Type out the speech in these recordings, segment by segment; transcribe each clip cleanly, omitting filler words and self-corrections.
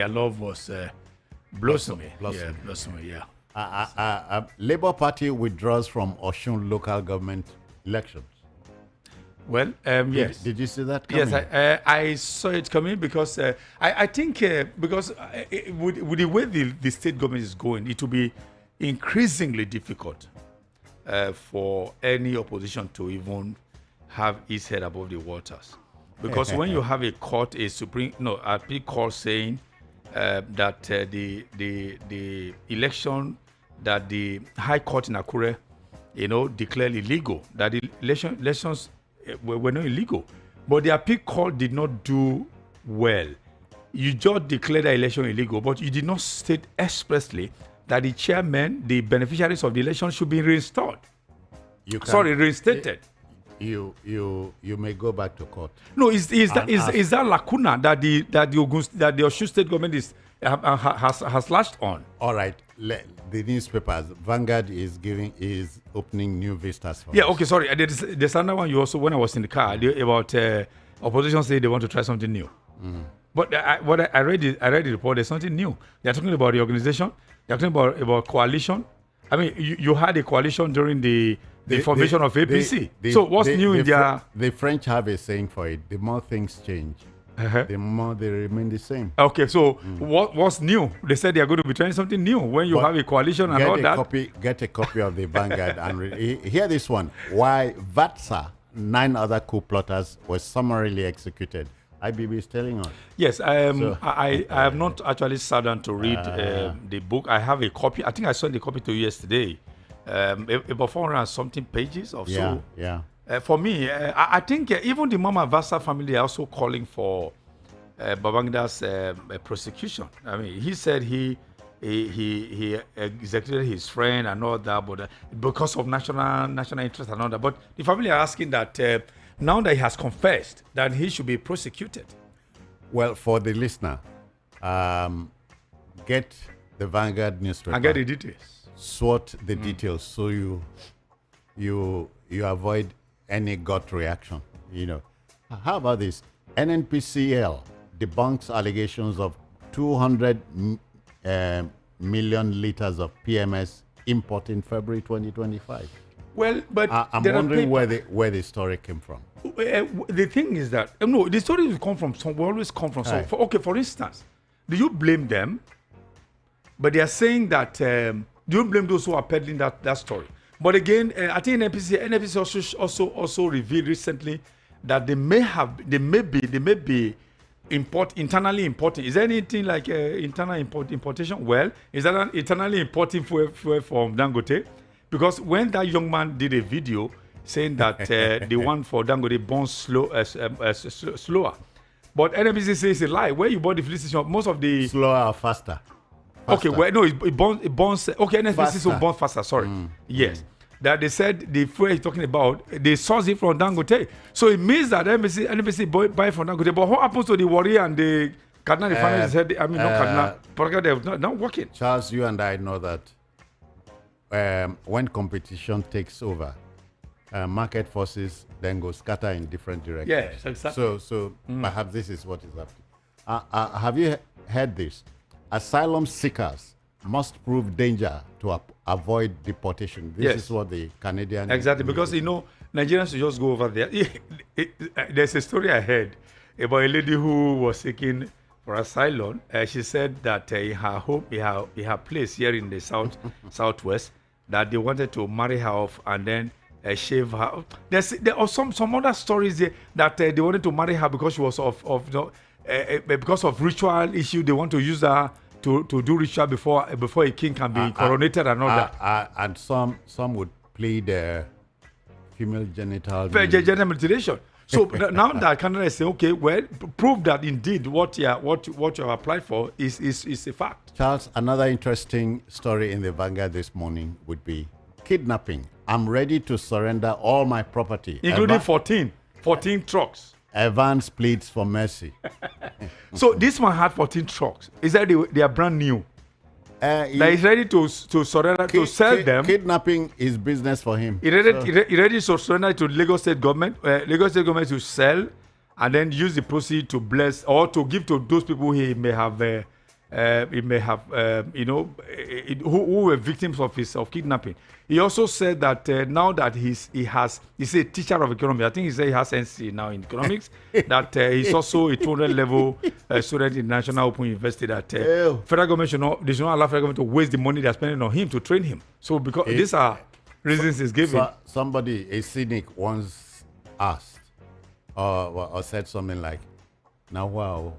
Their love was blossoming. Blossoming. Yeah, blossoming, yeah. Labour Party withdraws from Osun local government elections. Well, yes. Did you see that coming? Yes, I saw it coming because I think because with the way the state government is going, it will be increasingly difficult for any opposition to even have its head above the waters. Because when you have a court, a big court saying that the election that the High Court in Akure, declared illegal, that the elections were not illegal, but the appeal court did not do well. You just declared the election illegal, but you did not state expressly that the chairman, the beneficiaries of the election, should be reinstated. Reinstated. You may go back to court. No, is that lacuna that the Osun State government has latched on? All right, the newspapers, Vanguard is opening new vistas for us. Okay, sorry. There's another one you also, when I was in the car, about opposition say they want to try something new. But I read the report. There's something new. They're talking about the organization. They're talking about coalition. I mean, you had a coalition during the formation of APC. So what's new in their... The French have a saying for it: the more things change, the more they remain the same. Okay, so what's new? They said they are going to be trying something new when you have a coalition and all that. Get a copy of the Vanguard and hear this one. Why VATSA, 9 other coup plotters were summarily executed. IBB is telling us. Yes, I have not actually sat down to read the book. I have a copy. I think I sent the copy to you yesterday. About 400 and something pages or so. Yeah. For me, I think even the Mama Vasa family are also calling for Babangida's prosecution. I mean, he said he executed his friend and all that, but because of national interest and all that. But the family are asking that now that he has confessed, that he should be prosecuted. Well, for the listener, get the Vanguard newspaper and get the details. Sort the details so you avoid any gut reaction. How about this? NNPCL debunks allegations of 200 million liters of PMS import in February 2025. Well, but I'm wondering where the story came from. The thing is that the story will come from some. We always come from some. For instance, do you blame them? But they are saying that. Do you blame those who are peddling that story? But again, I think NNPC also revealed recently that they may be internally importing. Is there anything like internal importation? Well, is that internally importing fuel from Dangote? Because when that young man did a video saying that the one for Dangote burns slower, but NNPC says it's a lie. Where you bought the filling station, most of the slower or faster. Okay, well, no, it burns. Okay, NNPC will burn faster. Sorry. Yes. That they said the fuel he's talking about, they source it from Dangote. So it means that NNPC buy from Dangote. But what happens to the Warri and the Kaduna refineries? Not Kaduna. They're not working. Charles, you and I know that when competition takes over, market forces then go scatter in different directions. Yes, exactly. So perhaps this is what is happening. Have you heard this? Asylum seekers must prove danger to avoid deportation. This is what the Canadian... Exactly, because, Nigerians should just go over there. There's a story I heard about a lady who was seeking for asylum. She said that in her home, in her place here in the southwest, that they wanted to marry her off and then shave her. There are some other stories there that they wanted to marry her because she was because of ritual issue. They want to use her to do ritual before a king can be coronated and all that. And some would plead female genital mutilation. So now that Canada is saying, okay, well, prove that indeed what you have applied for is a fact. Charles, another interesting story in the Vanguard this morning would be kidnapping. I'm ready to surrender all my property, including 14 trucks. Evans pleads for mercy. So this man had 14 trucks. Is that they are brand new? He's ready to surrender, to sell them. Kidnapping is business for him. He ready to surrender to Lagos State government. Lagos State government to sell and then use the proceeds to bless or to give to those people he may have He may have, who were victims of kidnapping. He also said that now that he's a teacher of economics. I think he said he has NC now in economics. That he's also a 200 level student in National Open University. That federal government should not allow federal government to waste the money they're spending on him to train him. So because these are reasons he's giving. Somebody, a cynic, once asked or said something like, "Now, wow,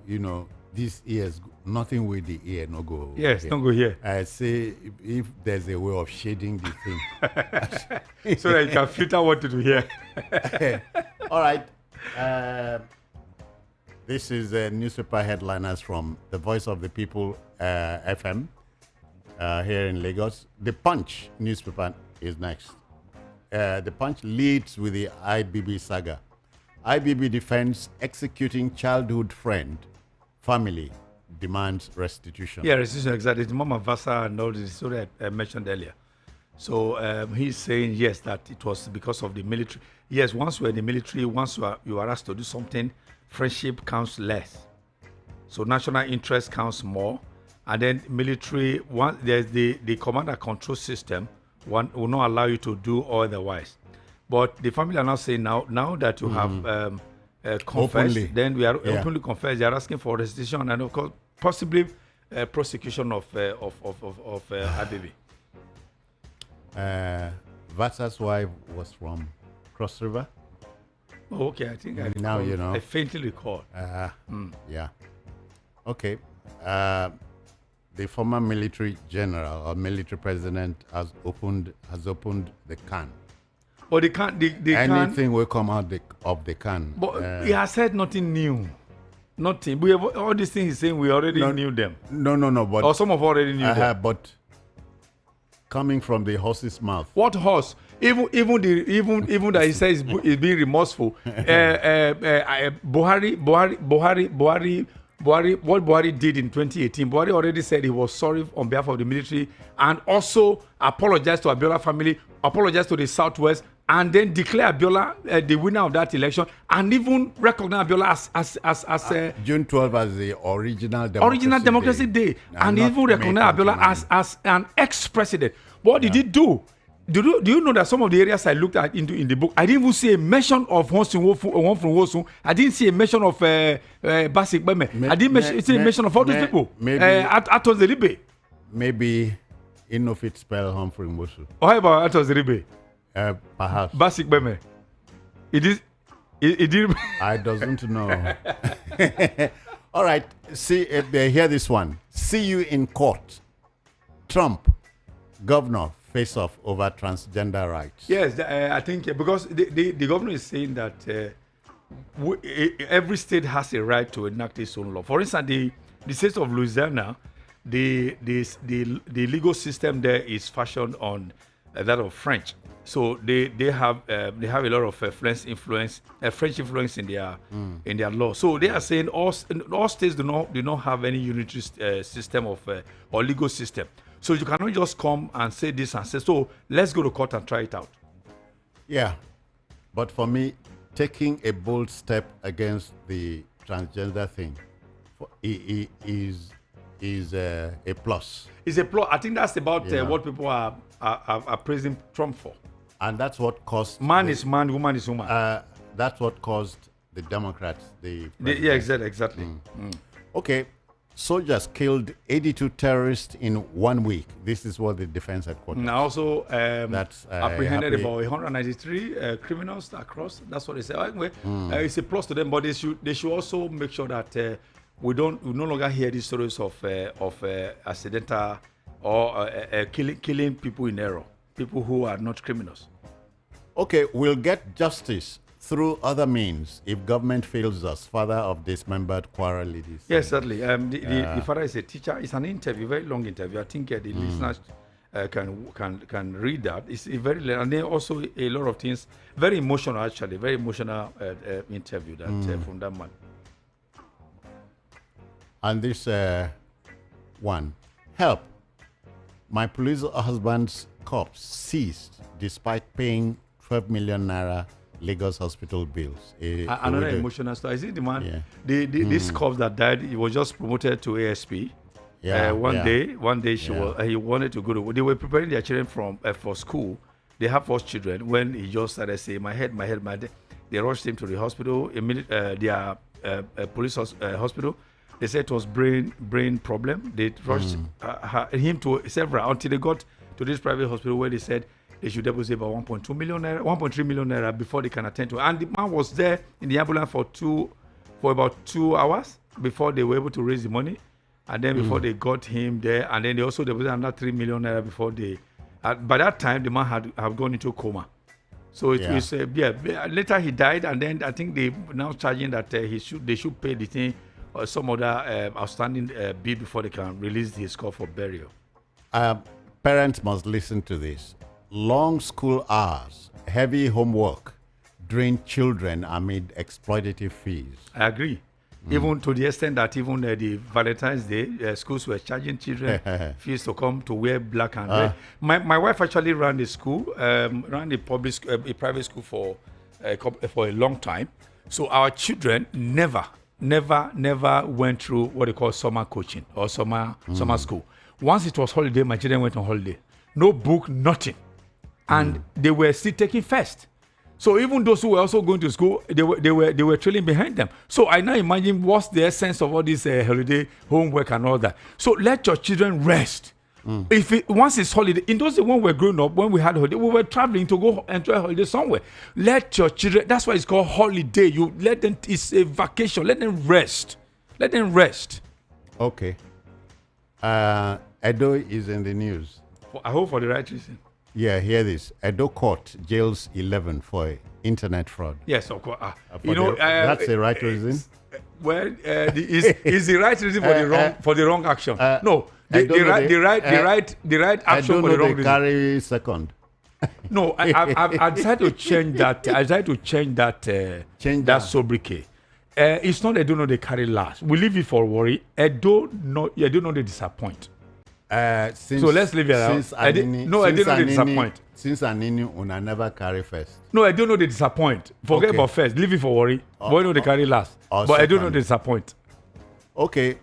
this ears, nothing with the ear no go." Yes, don't go here. I say if there's a way of shading the thing, so that you can filter what to do here. All right. This is newspaper headliners from the Voice of the People FM here in Lagos. The Punch newspaper is next. The Punch leads with the IBB saga. IBB defends executing childhood friend. Family demands restitution. Yeah, restitution, exactly. The Mama Vasa and all this story I mentioned earlier. So he's saying, yes, that it was because of the military. Yes, once you're in the military, once you are asked to do something, friendship counts less. So national interest counts more. And then military, there's the command and control system, one will not allow you to do otherwise. But the family are now saying now that you have confessed, openly. Then we are openly confessed. They are asking for restitution and of course possibly prosecution of IBB. Vasa's wife was from Cross River. Oh, okay, I think I recall. Now you know. I faintly recall. Yeah. Okay. The former military general or military president has opened the can. But the anything will come out of the can. But he has said nothing new. Nothing. We have all these things he's saying. We already knew them. No. But or some of already knew them. But coming from the horse's mouth. What horse? Even that he says is being remorseful. Buhari, what Buhari did in 2018, Buhari already said he was sorry on behalf of the military and also apologized to Abiola family, apologized to the Southwest, and then declare Abiola the winner of that election, and even recognize Abiola as June 12 as the original Democracy Day. And even recognize Abiola as an ex-president. What did he do? Do you know that some of the areas I looked at in the book, I didn't even see a mention of one from Wosun. I didn't see a mention of Basik Beme. I didn't see a mention of all those people. Maybe Atos Zeribe. Maybe Innofit spell Humphrey Wosu. Or how about Atos Zeribe? Perhaps. Basik Beme. It did. I doesn't know. All right. See, hear this one. See you in court. Trump, governor, face off over transgender rights. Yes, I think because the governor is saying that every state has a right to enact its own law. For instance, the state of Louisiana, the legal system there is fashioned on that of French. So they have a lot of French influence in their law. So they are saying all states do not have any unitary system of or legal system. So you cannot just come and say this and say, so let's go to court and try it out. Yeah. But for me, taking a bold step against the transgender thing is a plus. It's a plus. I think that's about what people are praising Trump for. And that's what caused... Man is man, woman is woman. That's what caused the Democrats, yeah, exactly. Okay. Soldiers killed 82 terrorists in 1 week. This is what the defense headquarters. Now also apprehended about 193 criminals across. That's what they say. Anyway, it's a plus to them, but they should also make sure that we no longer hear these stories of accidental or killing people in error, people who are not criminals. Okay, we'll get justice through other means if government fails us. Father of dismembered Kwara ladies. Yes, certainly. The father is a teacher. It's an interview, very long interview. I think the listeners can read that. It's very long, and then also a lot of things. Very emotional, actually. Very emotional interview that from that man. And this one, help. My police husband's corpse seized despite paying 12 million naira Lagos hospital bills. Another emotional story. I see the man, this corpse that died, he was just promoted to ASP. One day he wanted to go to. They were preparing their children for school. They have 4 children. When he just started saying, my head, they rushed him to the hospital. Their police hospital. They said it was brain problem. They rushed him to several until they got to this private hospital where they said they should deposit about 1.2 million naira, 1.3 million naira before they can attend to it. And the man was there in the ambulance for about 2 hours before they were able to raise the money. And then before they got him there, and then they also deposited another 3 million naira before they. By that time, the man had gone into coma. So it was later he died, and then I think they now charging that they should pay the thing or some other outstanding bill before they can release his score for burial. Parents must listen to this. Long school hours, heavy homework, drain children amid exploitative fees. I agree. Even to the extent that even the Valentine's Day, schools were charging children fees to come to wear black and red. My wife actually ran the school, ran a private school for a long time. So our children never went through what they call summer coaching or summer school. Once it was holiday, my children went on holiday. No book, nothing. And they were still taking first. So even those who were also going to school, they were trailing behind them. So I now imagine what's the essence of all this holiday homework and all that. So let your children rest. Once it's holiday, in those days when we were growing up, when we had holiday, we were traveling to go enjoy holiday somewhere. Let your children, that's why it's called holiday. You let them, it's a vacation. Let them rest. Let them rest. Okay. Edo is in the news. I hope for the right reason. Yeah, hear this. Edo court jails 11 for internet fraud. Yes, of course. That's the right reason. Well, is the right reason for the wrong action? No, the right action for the wrong reason. Carry second. No, I decided to change that. I decided to change that sobriquet. It's not Edo no they carry last. We leave it for worry. Edo no they disappoint. So let's leave it out. I didn't know they disappoint. Since Anini, una never carry first. No, I don't know they disappoint. Forget about first. Leave it for worry. Boy, no, they carry last. But I don't know they disappoint. Okay.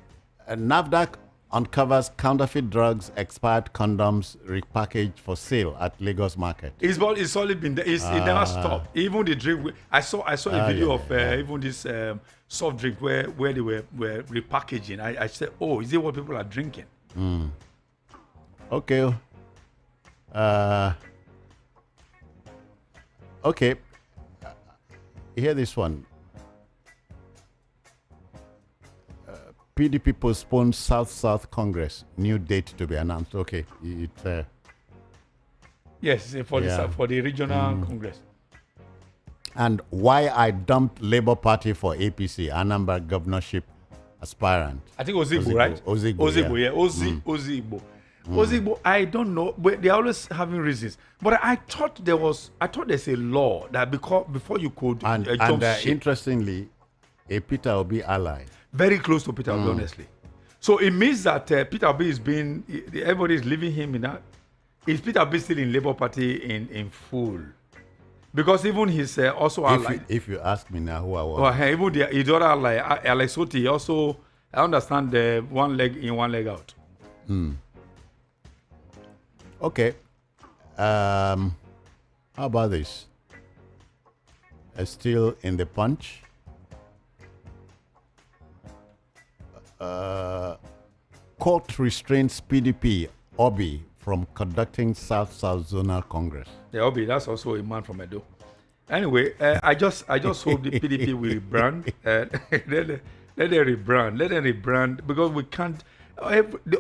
NAFDAC uncovers counterfeit drugs, expired condoms, repackaged for sale at Lagos market. It's only been there. It never stopped. Even the drink. I saw a video of even this soft drink where they were repackaging. I said, oh, is it what people are drinking? Okay. Okay. Hear this one. PDP postpones South Congress. New date to be announced. Okay. Yes, for the regional Congress. And why I dumped Labour Party for APC, Anambra governorship aspirant. I think Ozigbo, right? Ozigbo, yeah. Ozigbo. Ozigbo, I don't know, but they're always having reasons. But I thought there's a law that before you could jump ship. Interestingly, a Peter Obi ally. Very close to Peter Obi, honestly. So it means that Peter Obi everybody is leaving him in that. Is Peter Obi still in Labour Party in full? Because even he's also ally. If you ask me now who I want. Even the other ally, Alex Oti, also, I understand the one leg in, one leg out. Okay. How about this? Still in the Punch. Court restrains PDP Obi from conducting South Zonal Congress. The Obi, that's also a man from Edo. Anyway, I just hope the PDP will rebrand. Let them rebrand because we can't.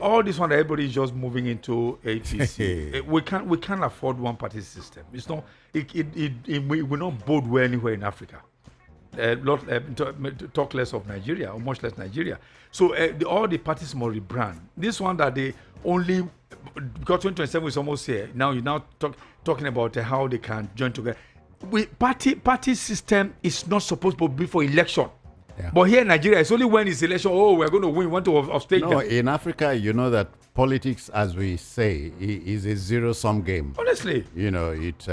All this one, everybody is just moving into APC. we can't afford one party system. It's not. It will not bode well anywhere in Africa. Talk less of Nigeria or much less Nigeria. So all the parties must rebrand. This one that they only because 2027 is almost here. Now you're now talking about how they can join together. Party system is not supposed to be for election. Yeah. But here in Nigeria, it's only when it's election. Oh, we're going to win. We want to upstage them. In Africa, you know that politics, as we say, is a zero-sum game. Honestly, it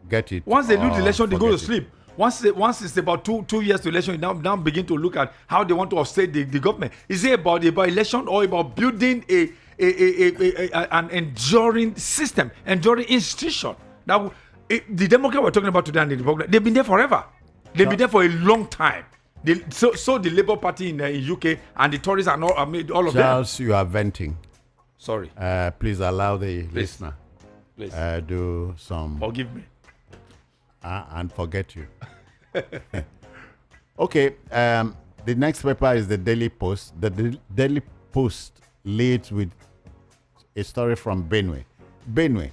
get it. Once they lose the election, they go to sleep. Once it's about two years to election, now begin to look at how they want to offset the government. Is it about election or about building an enduring system, enduring institution? Now, the Democrats we're talking about today and the Republican, they've been there forever. They've been there for a long time. So the Labour Party in UK and the Tories and all of them. Charles, you are venting. Sorry. Please allow the listener do some. Forgive me. And forget you. Okay. The next paper is the Daily Post. The Daily Post leads with a story from Benue. Benue,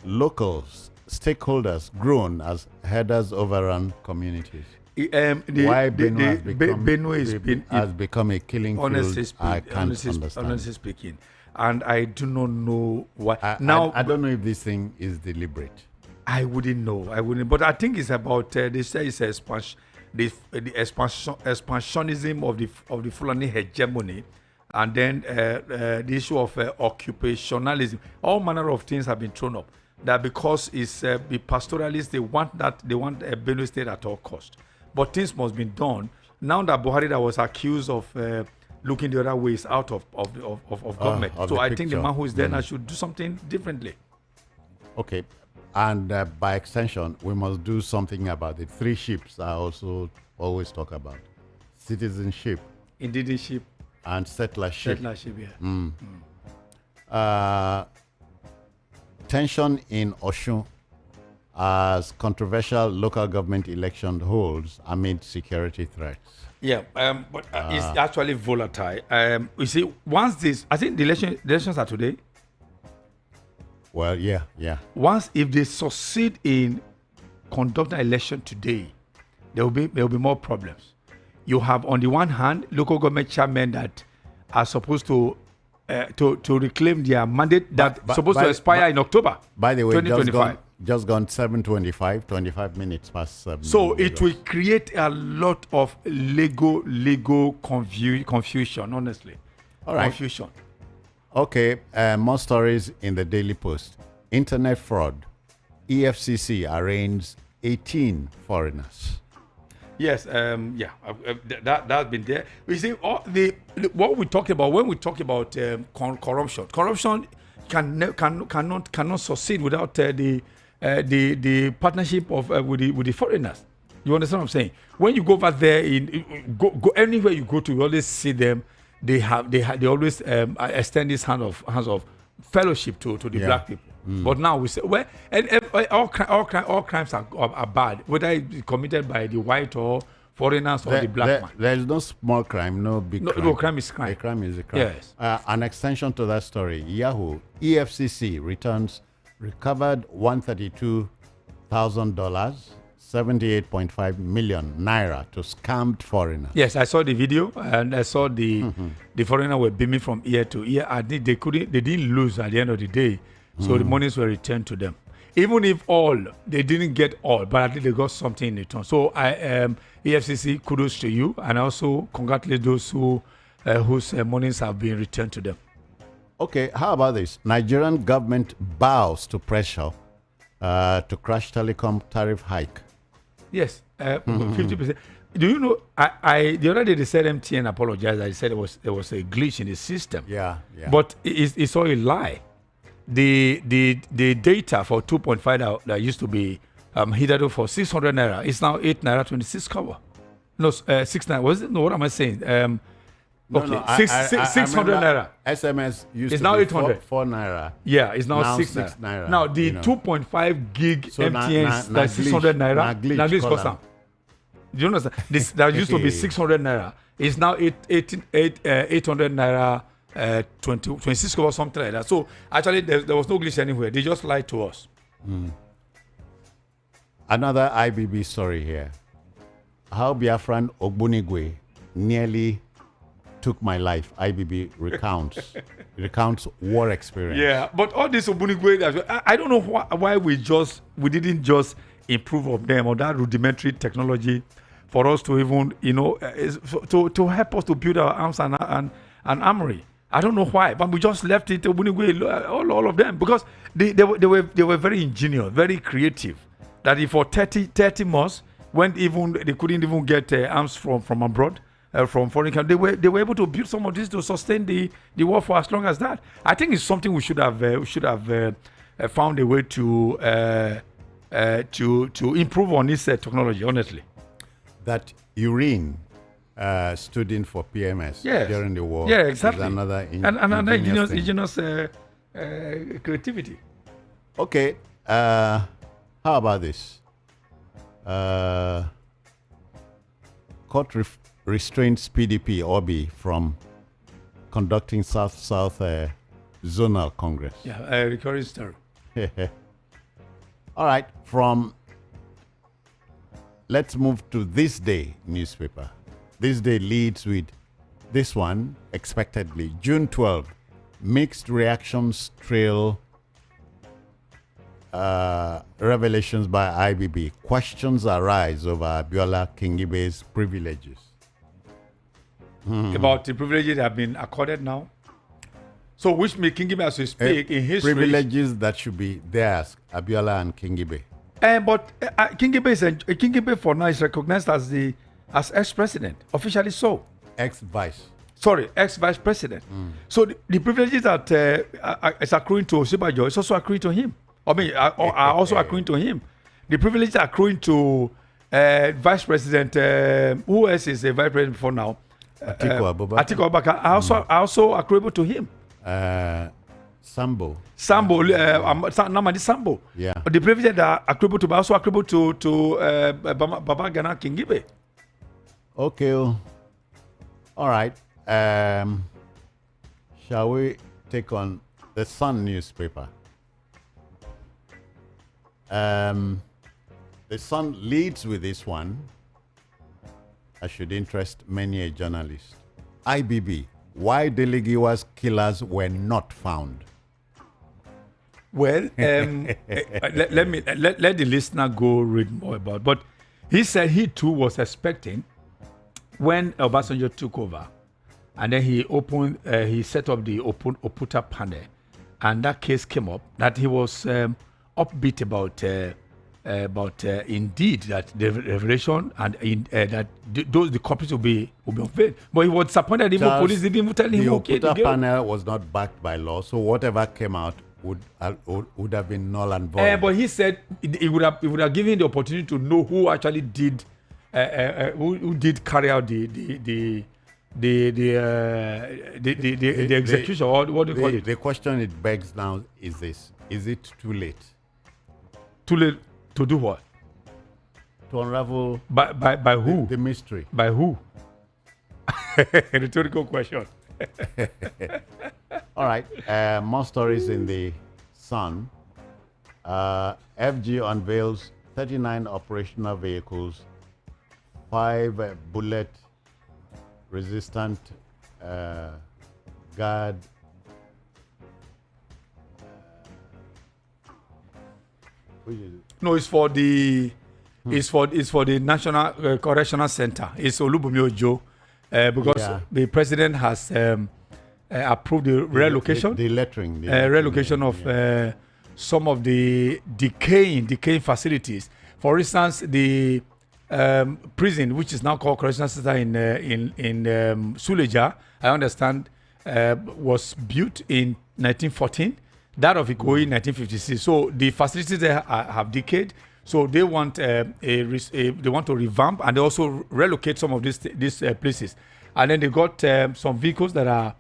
locals, stakeholders grown as headers overrun communities. Why Benue has become a killing field, I can't understand. Honestly speaking, and I do not know why. I don't know if this thing is deliberate. I wouldn't know. But I think it's about they say it's the expansionism of the Fulani hegemony, and then the issue of occupationalism. All manner of things have been thrown up. That because it's the pastoralists, they want Benue State at all cost. But things must be done. Now that Buhari that was accused of looking the other ways out of government. So I think the man who is there now should do something differently. Okay. And by extension, we must do something about the three ships I also always talk about. Citizenship. Indigenship. And settlership. Yeah. Tension in Osun as controversial local government election holds amid security threats. Yeah, but it's actually volatile. You see, once this, I think the elections are today. Well, yeah. Once, if they succeed in conducting an election today, there will be more problems. You have, on the one hand, local government chairmen that are supposed to reclaim their mandate supposed to expire in October. By the way, 2025. Just gone 7:25, 25 minutes past 7. So it will create a lot of legal confusion, honestly. All right. Confusion. Okay, more stories in the Daily Post. Internet fraud. EFCC arraigns 18 foreigners. Yes, that's been there. We see what we talk about when we talk about corruption. Corruption cannot succeed without the partnership of with the foreigners. You understand what I'm saying? When you go over there, go anywhere you go to, you always see them. They always extend this hands of fellowship to the black people. But now we say, all crimes are bad, whether it's committed by the white or foreigners or the black man. There is no small crime, no big crime. No, crime is crime. A crime is a crime. Yes. An extension to that story, Yahoo, EFCC returns recovered $132,000, 78.5 million naira to scammed foreigners. Yes, I saw the video and I saw the foreigner were beaming from ear to ear. I think they didn't lose at the end of the day. So the monies were returned to them. Even if they didn't get all, but at least they got something in return. So EFCC, kudos to you, and also congratulate those whose monies have been returned to them. Okay, how about this? Nigerian government bows to pressure to crash telecom tariff hike. Yes, 50%. Do you know? The other day they said MTN apologized. I said there was a glitch in the system. Yeah. But it's all a lie. The data for 2.5 that used to be hitherto for 600 naira is now 8 naira 26 cover. No, 6 naira. Was it? No, what am I saying? Okay, 600 naira. SMS used it's to now be 800. 4 naira. Yeah, it's now 6 naira. Now the 2.5 gig so MTN that's 600 naira. Now glitch cost them. Do you understand? This that used to be 600 naira is now 800 naira. 26 or something like that. So actually there was no glitch anywhere. They just lied to us. Another IBB story here. How Biafran Ogbunigwe nearly took my life. IBB recounts war experience. Yeah, but all this Ogbunigwe, I don't know why we didn't just improve of them or that rudimentary technology for us to even to help us to build our arms and armory. I don't know why, but we just left it all of them because they were very ingenious, very creative. That if for 30 months they couldn't even get arms from abroad, from foreign countries. They were able to build some of this to sustain the war for as long as that. I think it's something we should have found a way to improve on this technology. Honestly, that urine stood in for PMS during the war. Yeah, exactly. Another ingenious creativity. Okay, how about this? Court restrains PDP Obi from conducting South-South Zonal Congress. Yeah, recurring story. All right, let's move to This Day newspaper. This Day leads with this one, expectedly. June 12th, mixed reactions trail revelations by IBB. Questions arise over Abiola Kingibe's privileges. About the privileges that have been accorded now. So which means Kingibe has to speak in history. Privileges that should be theirs, Abiola and Kingibe. But Kingibe for now is recognized as ex-president, officially so. Ex-vice president. So the privileges that is accruing to Osibajo is also accruing to him. I mean, are also accruing to him. The privileges are accruing to Vice President, who else is a Vice President for now? Atiku Abubakar are also accruable to him. Sambo. Namadi Sambo. Yeah. But the privileges that are accruable to, also accruable to Baba Gana Kingibe. Okay. All right. Shall we take on the Sun newspaper? The Sun leads with this one. That should interest many a journalist. IBB, why Delegiwa's killers were not found. Well, let the listener go read more about it. But he said he too was expecting when Obasanjo took over, and then he set up the Oputa panel, and that case came up, that he was upbeat about indeed that the revelation and that the culprits will be unveiled. But he was disappointed even police didn't even tell him. The Oputa panel was not backed by law, so whatever came out would have been null and void. But he said it would have given the opportunity to know who actually did who did carry out the execution, or what do you call it? The question it begs now is this: is it too late? Too late to do what? To unravel by who? The mystery. By who? Rhetorical question. All right. More stories in the Sun. FG unveils 39 operational vehicles, 5 bullet-resistant guard. No, it's for the it's for the National Correctional Center. It's Olubunmi Ojo, because the president has approved the relocation, the lettering, relocation of some of the decaying facilities. For instance, the prison, which is now called Correctional Center in Suleja, I understand, was built in 1914. That of Ikoyi in 1956. So the facilities there have decayed. So they want they want to revamp, and they also relocate some of these places. And then they got some vehicles that are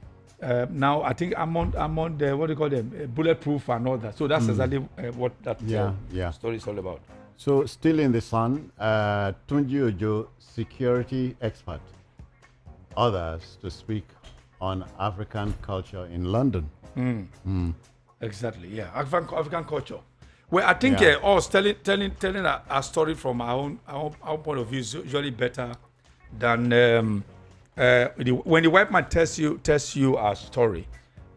now, I think, among the, what do you call them, bulletproof and all that. So that's exactly what that story is all about. So still in the Sun, Tunji Ojo, security expert, others to speak on African culture in London. Exactly, yeah, African culture. Well, I think us telling a story from our own point of view is usually better than when the white man tells you a story.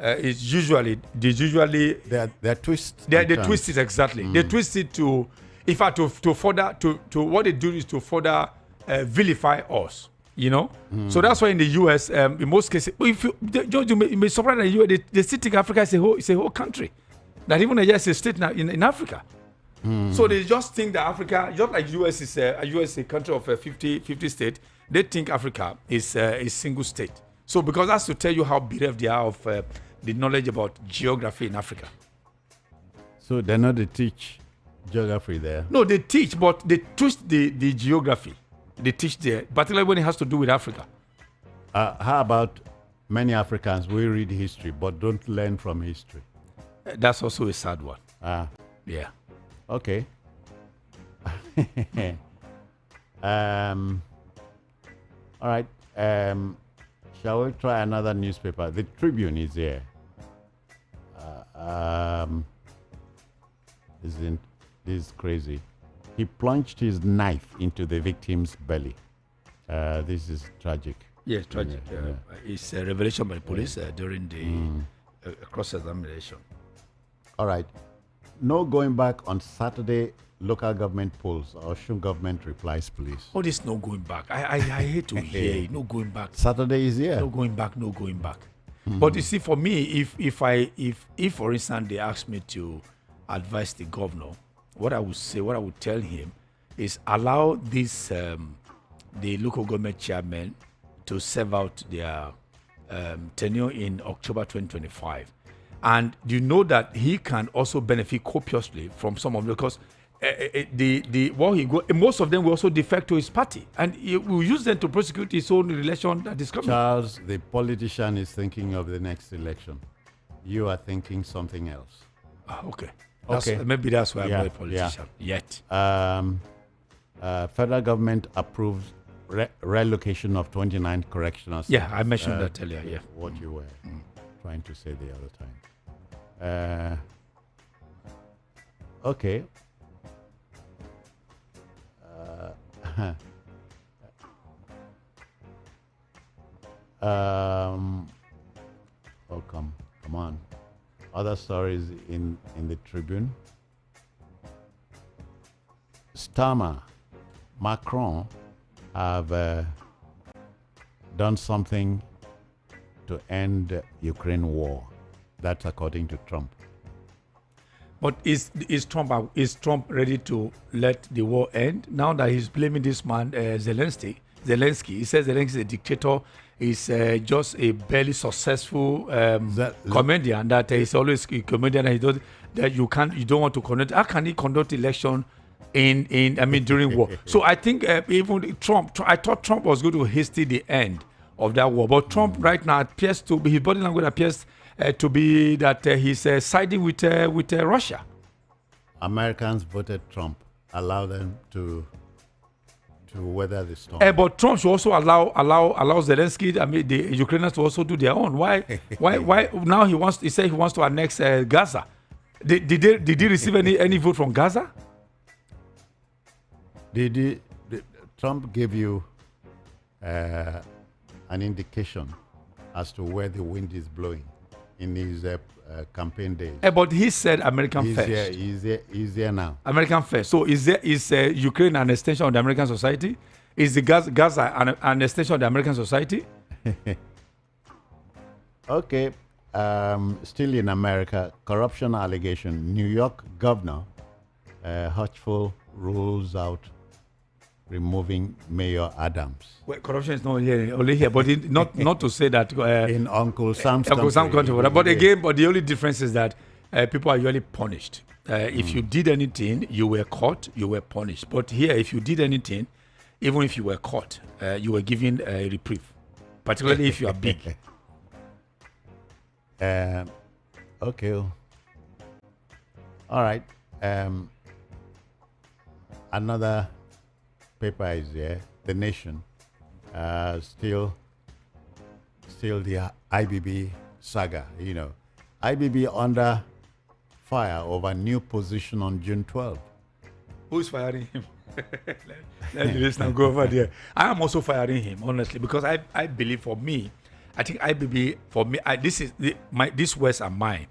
It's usually they're twists. They twist it exactly. They twist it to, in fact, to further to what they do is to further vilify us. You know, so that's why in the U.S., in most cases, if you may surprise that they still think Africa is a whole country. That even Nigeria is a state now in Africa. So they just think that Africa, just like US is a country of 50 states, they think Africa is a single state. So because that's to tell you how bereft they are of the knowledge about geography in Africa. So they're not to teach geography there? No, they teach, but they twist the geography. They teach there, particularly when it has to do with Africa. How about many Africans, we read history, but don't learn from history? That's also a sad one. Yeah. Okay. All right. Shall we try another newspaper? The Tribune is here. This is crazy. He plunged his knife into the victim's belly. This is tragic. Yes, tragic. It's a revelation by the police during the cross-examination. All right. No going back on Saturday local government polls. Osun government replies police. Oh, this no going back. I hate to hear it. No going back. Saturday is here. No going back. No going back. But you see, for me, if for instance they ask me to advise the governor, what I would tell him is allow this the local government chairman to serve out their tenure in October 2025. And you know that he can also benefit copiously from some of them, because most of them will also defect to his party, and he will use them to prosecute his own election that is coming. Charles, the politician is thinking of the next election. You are thinking something else. Okay. Maybe that's why I'm not a politician yet. Federal government approves relocation of 29 correctional centers. Yeah, I mentioned that earlier. Yeah. What you were trying to say the other time. Okay. Come on. Other stories in the Tribune. Starmer, Macron have done something to end Ukraine war. That's according to Trump. But is Trump ready to let the war end now that he's blaming this man Zelensky? He says Zelensky is a dictator. He's just a barely successful comedian. That is always a comedian. That you don't want to conduct. How can he conduct election during war? So I think even Trump. I thought Trump was going to hasten the end of that war, but Trump right now appears to be, his body language appears to be that he's siding with Russia. Americans voted Trump, allow them to weather the storm. But Trump should also allow Zelensky, the Ukrainians, to also do their own. Why now he said he wants to annex Gaza? Did he receive any vote from Gaza? Did Trump give you an indication as to where the wind is blowing in his campaign days? But he said American first. He's here now. American first. So is Ukraine an extension of the American society? Is the Gaza an extension of the American society? Okay. Still in America, corruption allegation. New York governor Hodgeful rules out removing Mayor Adams. Well, corruption is not only here, but not to say that in Uncle Sam's country. But again, the only difference is that people are usually punished. If you did anything, you were caught, you were punished. But here, if you did anything, even if you were caught, you were given a reprieve, particularly if you are big. Okay. All right. Another paper is here, The Nation. Still the IBB saga, IBB under fire over new position on June 12th. Who's firing him? Let me now go over there. I am also firing him, honestly, because I believe, for me, I think IBB, for me, these words are mine.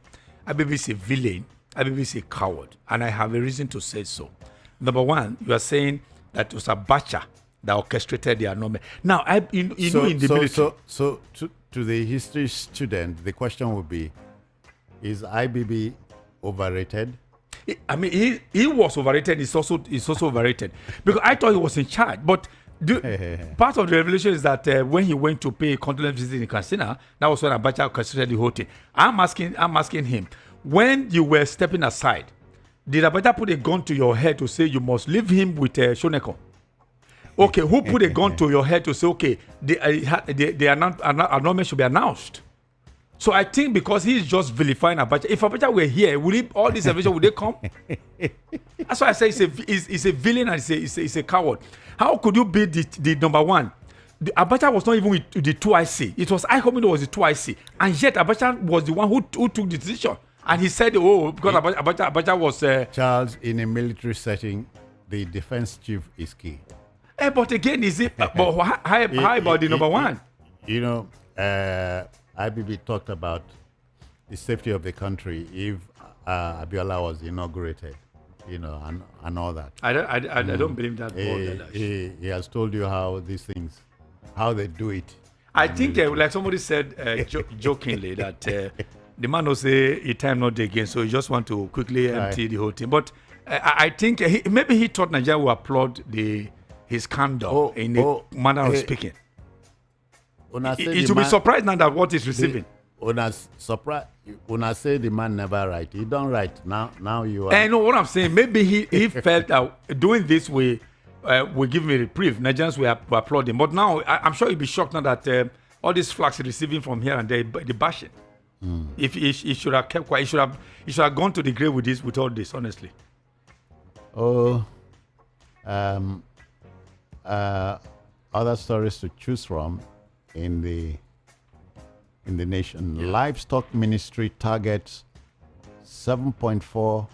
IBB is a villain. IBB is a coward, and I have a reason to say so. Number one, you are saying that it was Abacha that orchestrated the annulment. Now, in the military. So to the history student, the question would be: is IBB overrated? I mean, he was overrated. He's also overrated because I thought he was in charge. But part of the revelation is that when he went to pay a condolence visit in Katsina, that was when Abacha orchestrated the whole thing. I'm asking him, when you were stepping aside, did Abacha put a gun to your head to say you must leave him with Shoneko? Okay, who put a gun to your head to say, okay, the annulment should be announced? So I think because he's just vilifying Abacha, if Abacha were here, all this evasion would they come? That's why I say he's a villain and he's a coward. How could you be the number one? Abacha was not even with the 2IC. It was IBB that was the 2IC. And yet Abacha was the one who took the decision. And he said, oh, because Abacha was... Charles, in a military setting, the defense chief is key. But again, is it... but how about the number one? You know, IBB talked about the safety of the country if Abiola was inaugurated, you know, and all that. I don't believe that. He has told you how these things, how they do it. I think, like somebody said jokingly, that the man will say he time not again, so he just want to quickly empty the whole thing. But I think maybe he thought Nigeria would applaud his candor in the manner of speaking. He should be surprised now that what he's receiving. Una say the man never write. He don't write. Now you are. I know what I'm saying. Maybe he felt that doing this will give him a reprieve. Nigerians will applaud him. But now I'm sure he'll be shocked now that all these flags he's receiving from here and there, the bashing. If he should have kept quiet, he should have gone to the grave with all this. Honestly. Other stories to choose from. In the nation, Livestock Ministry targets $74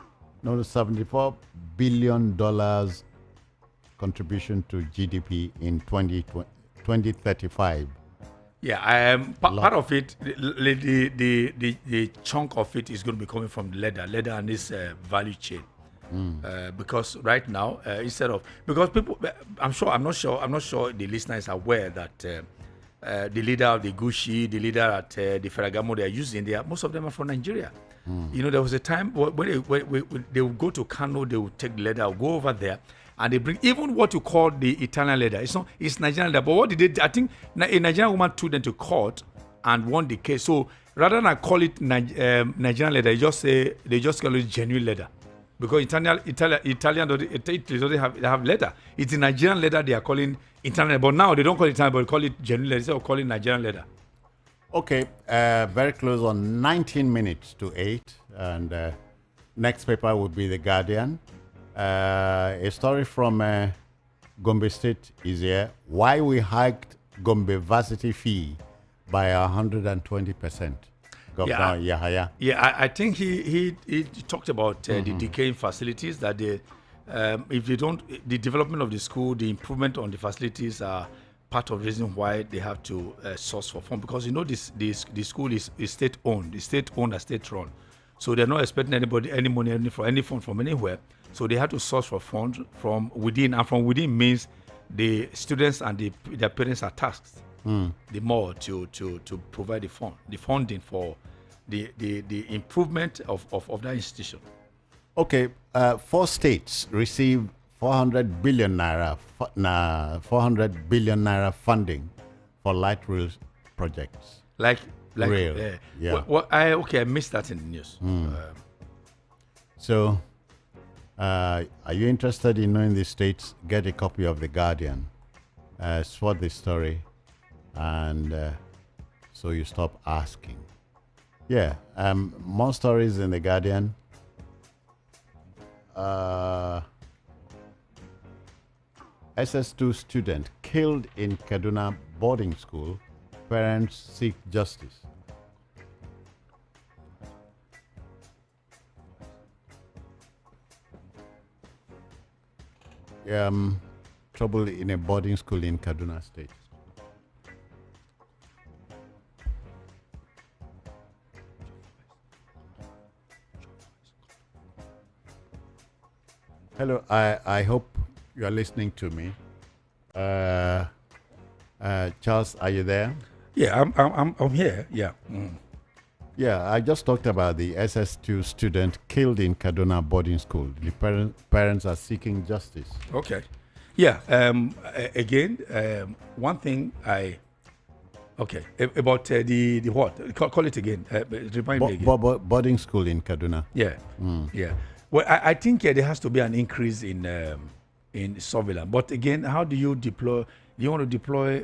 billion contribution to GDP in 2035. Yeah, part of it, the chunk of it is going to be coming from leather and this value chain. Because right now, instead of people, I'm not sure the listener is aware that. The leader of the Gushi, the leader at the Ferragamo they are using, most of them are from Nigeria. You know, there was a time when they would go to Kano, they would take leather, go over there, and they bring even what you call the Italian leather. It's Nigerian leather. But what they did, I think a Nigerian woman took them to court and won the case. So rather than call it Nigerian leather, they just call it genuine leather. Because Italian doesn't have leather. It's the Nigerian leather they are calling Italian leather. But now they don't call it Italian, but they call it genuine leather. Instead of calling Nigerian leather. Okay, very close on 19 minutes to 8. And next paper would be The Guardian. A story from Gombe State is here. Why we hiked Gombe varsity fee by 120%. I think he talked about the decaying facilities that if they don't, the development of the school, the improvement on the facilities are part of the reason why they have to source for funds, because you know the school is state owned, and state run, so they're not expecting any money for any fund from anywhere. So they have to source for funds from within, and from within means the students and their parents are tasked the more to provide the funding for the improvement of that institution. Okay, 4 states receive 400 billion naira funding for light rail projects. Like rail. I missed that in the news. So, are you interested in knowing the states? Get a copy of The Guardian. Swat the story, and so you stop asking. Yeah, more stories in The Guardian. SS2 student killed in Kaduna boarding school. Parents seek justice. Trouble in a boarding school in Kaduna State. Hello, I hope you are listening to me. Charles, are you there? Yeah, I'm here. Yeah. Yeah, I just talked about the SS2 student killed in Kaduna boarding school. The parents are seeking justice. Okay. Yeah. Again, one thing about the what? Call it again. Remind me again. Boarding school in Kaduna. Yeah. Yeah. Well, I think there has to be an increase in surveillance. But again, how do you deploy? Do you want to deploy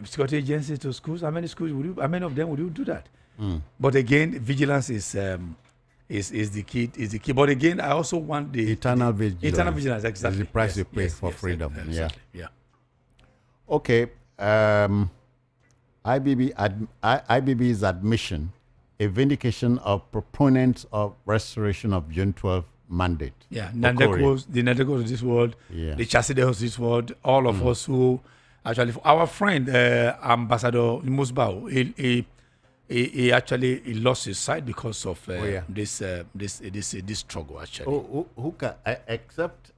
security agencies to schools? How many schools would you? How many of them would you do that? But again, vigilance is the key. Is the key. But again, I also want the eternal vigilance. Eternal vigilance, exactly. Is the price you pay for freedom. Exactly. Yeah. Okay. IBB's admission, a vindication of proponents of restoration of June 12 mandate. Yeah, the Nandekos of this world, the Chasides of this world, all of us who actually, our friend Ambassador Musbao, he actually lost his sight because of this struggle actually. Who can, except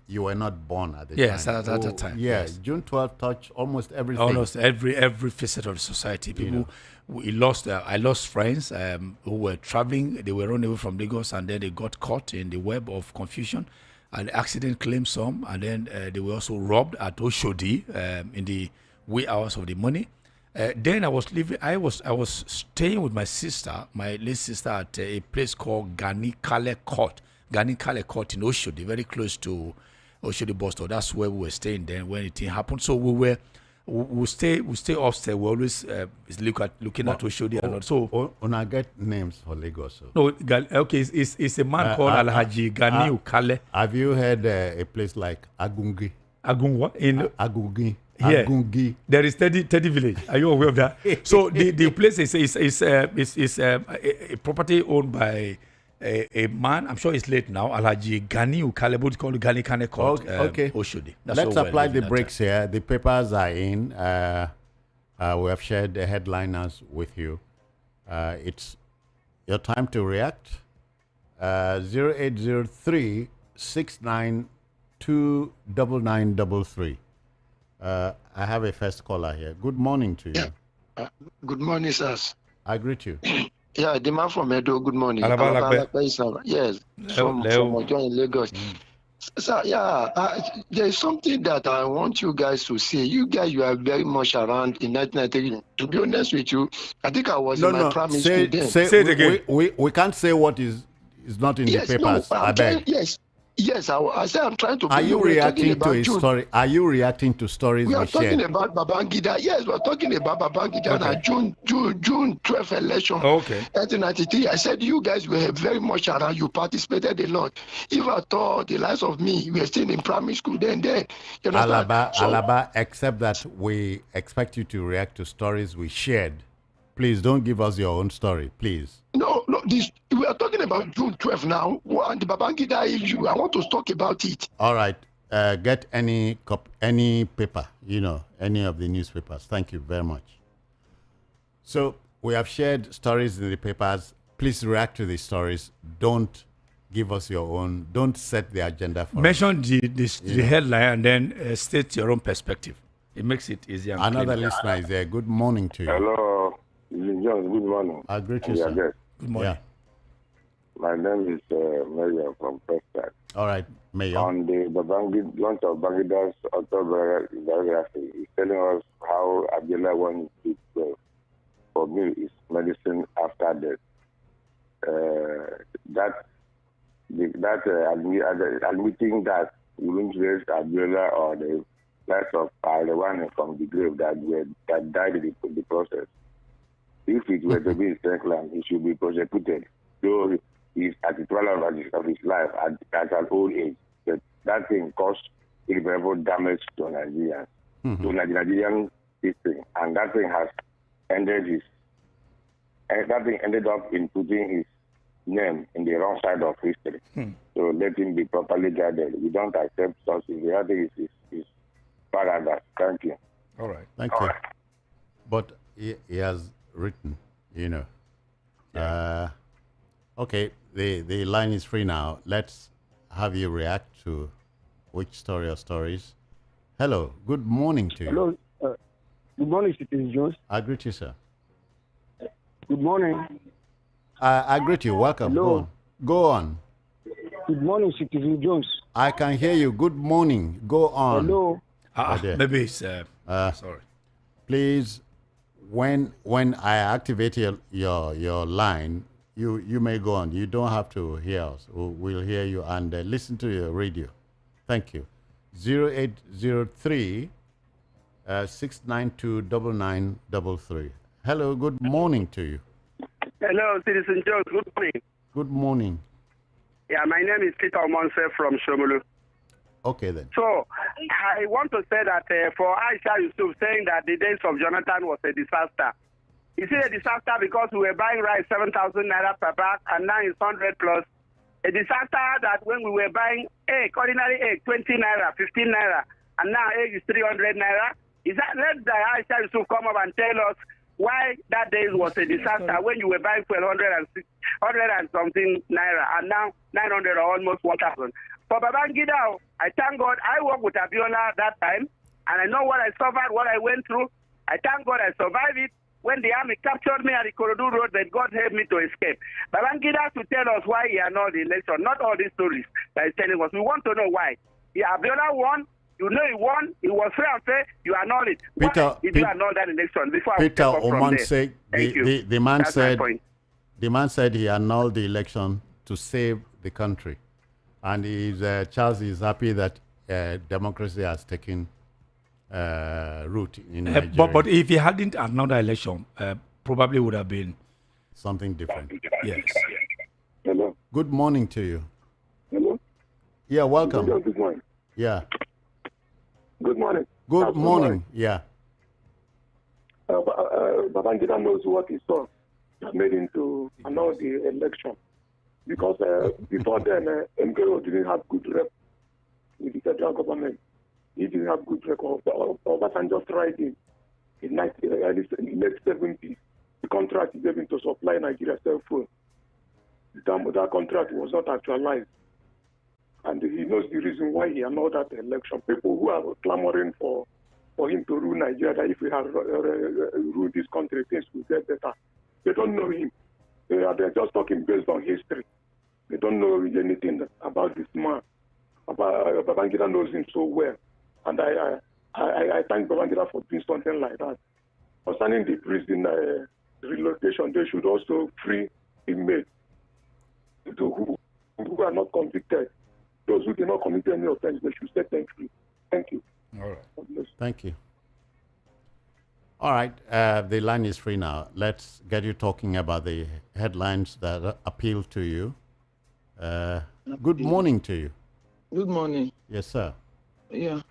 you were not born at the time. Yes, at that time. Yes, June 12 touched almost everything. Almost every facet of the society. People, I lost friends who were traveling. They were running away from Lagos, and then they got caught in the web of confusion. An accident claimed some, and then they were also robbed at Oshodi in the wee hours of the morning. Then I was living. I was staying with my sister, my late sister, at a place called Gani Kale Court in Oshodi, very close to Oshodi bus stop. That's where we were staying then when it happened. So we stay upstairs. We always looking at Oshodi a lot. So when I get names for Lagos. So. No, okay, it's a man called Alhaji Ganiu Kale. Have you heard a place like Agungi? Agunwa in Agungi. Yeah, Agungi. There is Teddy Village. Are you aware of that? So the place is a property owned by a man. I'm sure he's late now. Alhaji Gani Ukale, called Gani Kane Court. Okay. Oshodi. Let's apply the brakes here. The papers are in. We have shared the headliners with you. It's your time to react. 0803 692 9933. I have a first caller here. Good morning to you. Yeah. Good morning, sirs. I greet you. Yeah, the man from Edo, good morning. Yes, from Ojo in Lagos. So, there is something that I want you guys to say. You guys, you are very much around in 1993. To be honest with you, I think I was in my primary school then. Say it again. We can't say what is not in the papers. I beg. Yes, I say I'm trying to. Are you reacting to a story? Are you reacting to stories we are talking shared? about Babangida. Yes, we're talking about Babangida and June 12 election. Okay. 1993. I said you guys were very much around. You participated a lot. If I thought the likes of me, we were still in primary school then. You know Alaba, except that we expect you to react to stories we shared. Please don't give us your own story, please. No, we are talking about June 12 now, and the Babangida issue. I want to talk about it. All right. Get any paper, any of the newspapers. Thank you very much. So we have shared stories in the papers. Please react to these stories. Don't give us your own. Don't set the agenda for Mention the headline and then state your own perspective. It makes it easier. Another listener is there. Good morning to you. Hello. John, good morning. I greet you, sir. Good morning. Yeah. My name is Mayor from Prescott. All right, Mayor. On the launch of Bangida's autobiography, he's telling us how Abdullah wants to for me is medicine after death. Admitting that we won't raise Abdullah or the likes of Al-Rwani from the grave that died in the process. If it were to be in Strickland, he should be prosecuted. Though he's at the 12 of his life at an old age. But that thing caused irreparable damage to Nigerians, to Nigerian history. And that thing has ended ended up in putting his name in the wrong side of history. So let him be properly guided. We don't accept such. The other is paradise. Thank you. All right. Thank you. But he has written, Yeah. Okay, the line is free now. Let's have you react to which story or stories. Hello, good morning to you. Hello, good morning, Citizen Jones. I greet you, sir. Good morning. I greet you. Welcome. Hello. Go on. Good morning, Citizen Jones. I can hear you. Good morning. Go on. Hello. Maybe it's sorry. Please, when I activate your line, you may go on. You don't have to hear us. We'll hear you and listen to your radio. Thank you. 0803 692 9933. Hello. Good morning to you. Hello, Citizen Jones. Good morning. Good morning. Yeah, my name is Peter Omonse from Shomolu. Okay, then. So, I want to say that for Aisha Yusuf saying that the days of Jonathan was a disaster. Is it a disaster because we were buying rice 7,000 naira per bag and now it's 100 plus? A disaster that when we were buying egg, ordinary egg, 20 naira, 15 naira, and now egg is 300 naira? Is that, let the Aisha Yusuf come up and tell us why that day was a disaster when you were buying for 100 and something naira and now 900 or almost 1,000. For Babangida, I thank God I worked with Abiola that time and I know what I suffered, what I went through. I thank God I survived it. When the army captured me at the Korodu Road, that God helped me to escape. Babangida to tell us why he annulled the election, not all these stories that he's telling us. We want to know why. Yeah, Abiola won. You know he won. It was fair and fair. You annul it. Why did you annul that election before Peter I Oman said the man said the man said he annulled the election to save the country, and Charles is happy that democracy has taken root in Nigeria. But if he hadn't annulled the election, probably would have been something different. Yes. Hello. Good morning to you. Hello. Yeah, welcome. Good morning. Yeah. Good morning. Good morning. Yeah. Babangida knows what he saw that made him to annul the election. Because before then, MKO didn't have good rep with the federal government. He didn't have good record. Obasanjo tried it in the late 70s. The contract he gave him to supply Nigeria cell phone. That contract was not actualized. And he knows the reason why he annulled that election. People who are clamoring for him to rule Nigeria, that if we have ruled this country, things will get better. They don't know him. They're just talking based on history. They don't know anything about this man. Babangida knows him so well. And I thank Babangida for doing something like that. Concerning the prison relocation, they should also free inmates who are not convicted. Those who did not commit any offense, they should set them free. Thank you. All right. Thank you. All right. The line is free now. Let's get you talking about the headlines that appeal to you. Good morning to you. Good morning. Yes, sir. Yeah.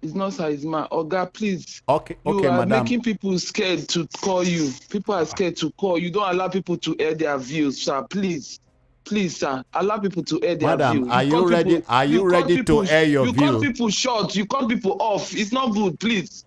It's not sir, it's my Oga, please. Okay, you are madam. making people scared to call you. People are scared to call. You don't allow people to air their views, sir. Please. Please, sir. Allow people to air their views. Madam, are you ready? Are you ready to air your views? You cut people short. You cut people off. It's not good, please.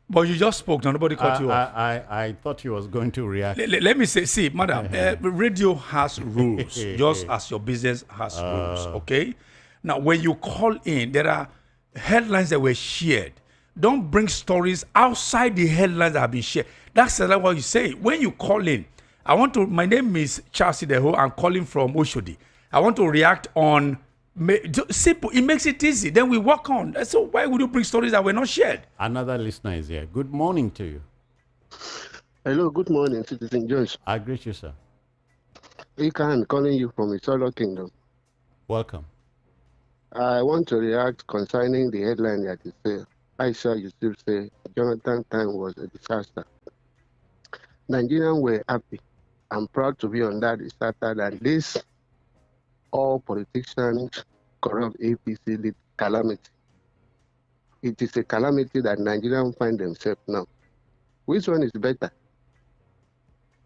But you just spoke. Now nobody cut you off. I thought you was going to react. Let me say, see, madam, radio has rules, just as your business has rules, okay? Now, when you call in, there are headlines that were shared. Don't bring stories outside the headlines that have been shared. That's what you say. When you call in, my name is Charles Ideho. I'm calling from Oshodi. I want to react on, simple. It makes it easy. Then we work on. So why would you bring stories that were not shared? Another listener is here. Good morning to you. Hello, good morning, Citizen Jones. I greet you, sir. I'm calling you from Isolo Kingdom. Welcome. I want to react concerning the headline that you say. Aisha Yusuf say Jonathan time was a disaster. Nigerians were happy. I'm proud to be on that disaster that this all politicians corrupt APC lead calamity. It is a calamity that Nigerians find themselves now. Which one is better?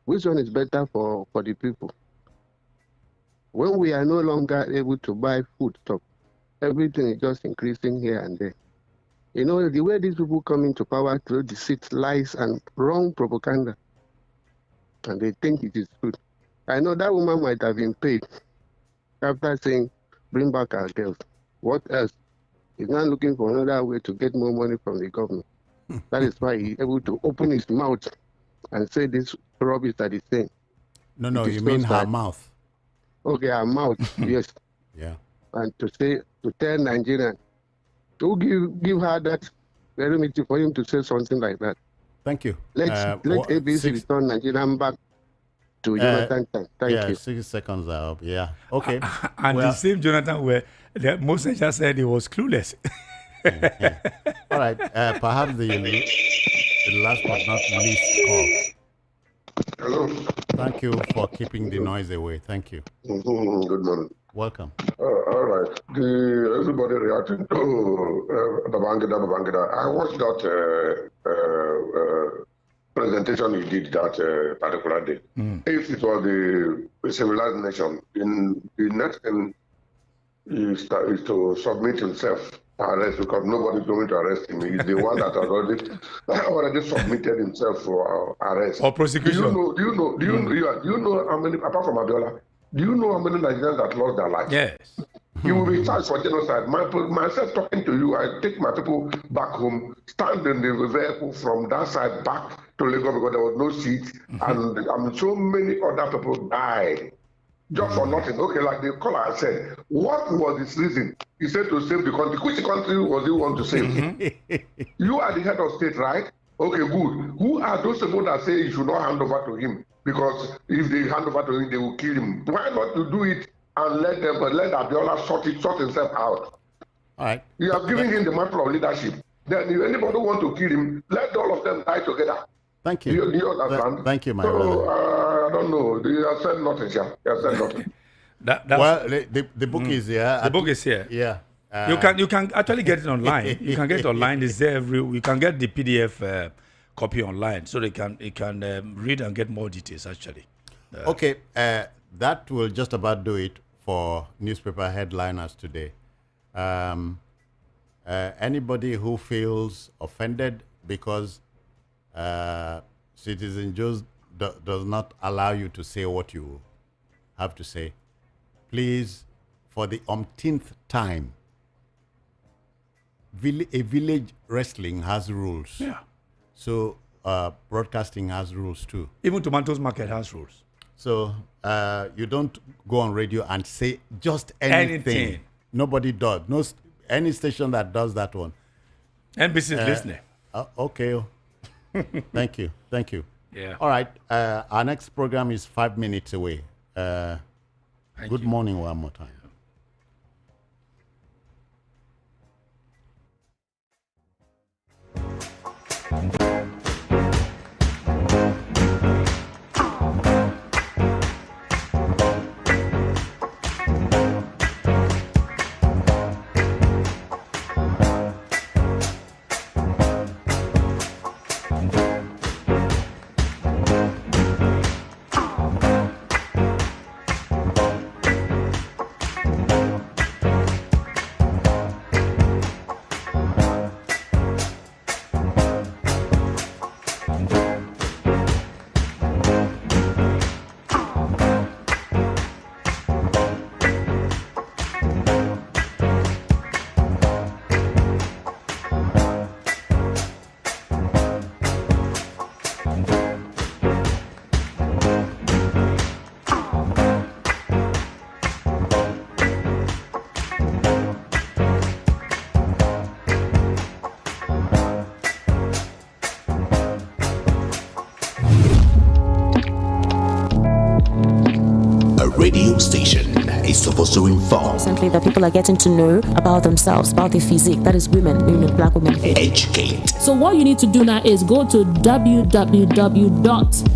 Which one is better for the people? When we are no longer able to buy food stuff, everything is just increasing here and there. You know, the way these people come into power through deceit, lies, and wrong propaganda, and they think it is good. I know that woman might have been paid after saying, bring back our girls. What else? He's not looking for another way to get more money from the government. That is why he's able to open his mouth and say this rubbish that he's saying. No, you mean her mouth. Okay, her mouth, yes. Yeah. And to tell Nigerian, to give her that remedy for him to say something like that. Thank you. Let ABC return Nigerian back to Jonathan time. Thank you. 6 seconds are up. Yeah. Okay. And the same Jonathan where Moses just said he was clueless. Yeah. All right. Perhaps the last but not least call. Hello. Thank you for keeping the noise away. Thank you. Good morning. Welcome. All right. Everybody reacting to Babangida. I watched that presentation he did that particular day. If it was the civilized nation, the next thing is to submit himself to arrest, because nobody's going to arrest him. He's the one that has already submitted himself for arrest or prosecution. Do you know how many, apart from Abiola, do you know how many Nigerians that lost their lives? Yes. You will be charged for genocide. Myself talking to you, I take my people back home, stand in the vehicle from that side back to Lagos because there was no seat, and so many other people died just for nothing. Okay, like the caller said, what was his reason? He said to save the country. Which country was he want to save? You are the head of state, right? Okay, good. Who are those people that say you should not hand over to him? Because if they hand over to him, they will kill him. Why not to do it and let Abiola sort himself out? All right. You have given him the mantle of leadership. Then if anybody who want to kill him, let all of them die together. Thank you. Do you understand? Thank you, my brother. I don't know. You have said nothing, sir. You have said nothing. Well, the book is here. The book is here. Yeah. You can actually get it online. You can get it online. It's there. You can get the PDF copy online, so you can read and get more details. Actually. Okay. That will just about do it for newspaper headliners today. Anybody who feels offended because Citizen Joe's does not allow you to say what you have to say, please, for the umpteenth time, a village wrestling has rules. Yeah. So broadcasting has rules too. Even Tomatoes Market has rules. So you don't go on radio and say just anything. Nobody does. No, any station that does that one. NBC is listening. Okay. Thank you. Yeah. All right. Our next program is 5 minutes away. Good morning one more time. Radio station is supposed to inform. Recently, that people are getting to know about themselves, about their physique. That is women, black women. Educate. So what you need to do now is go to www.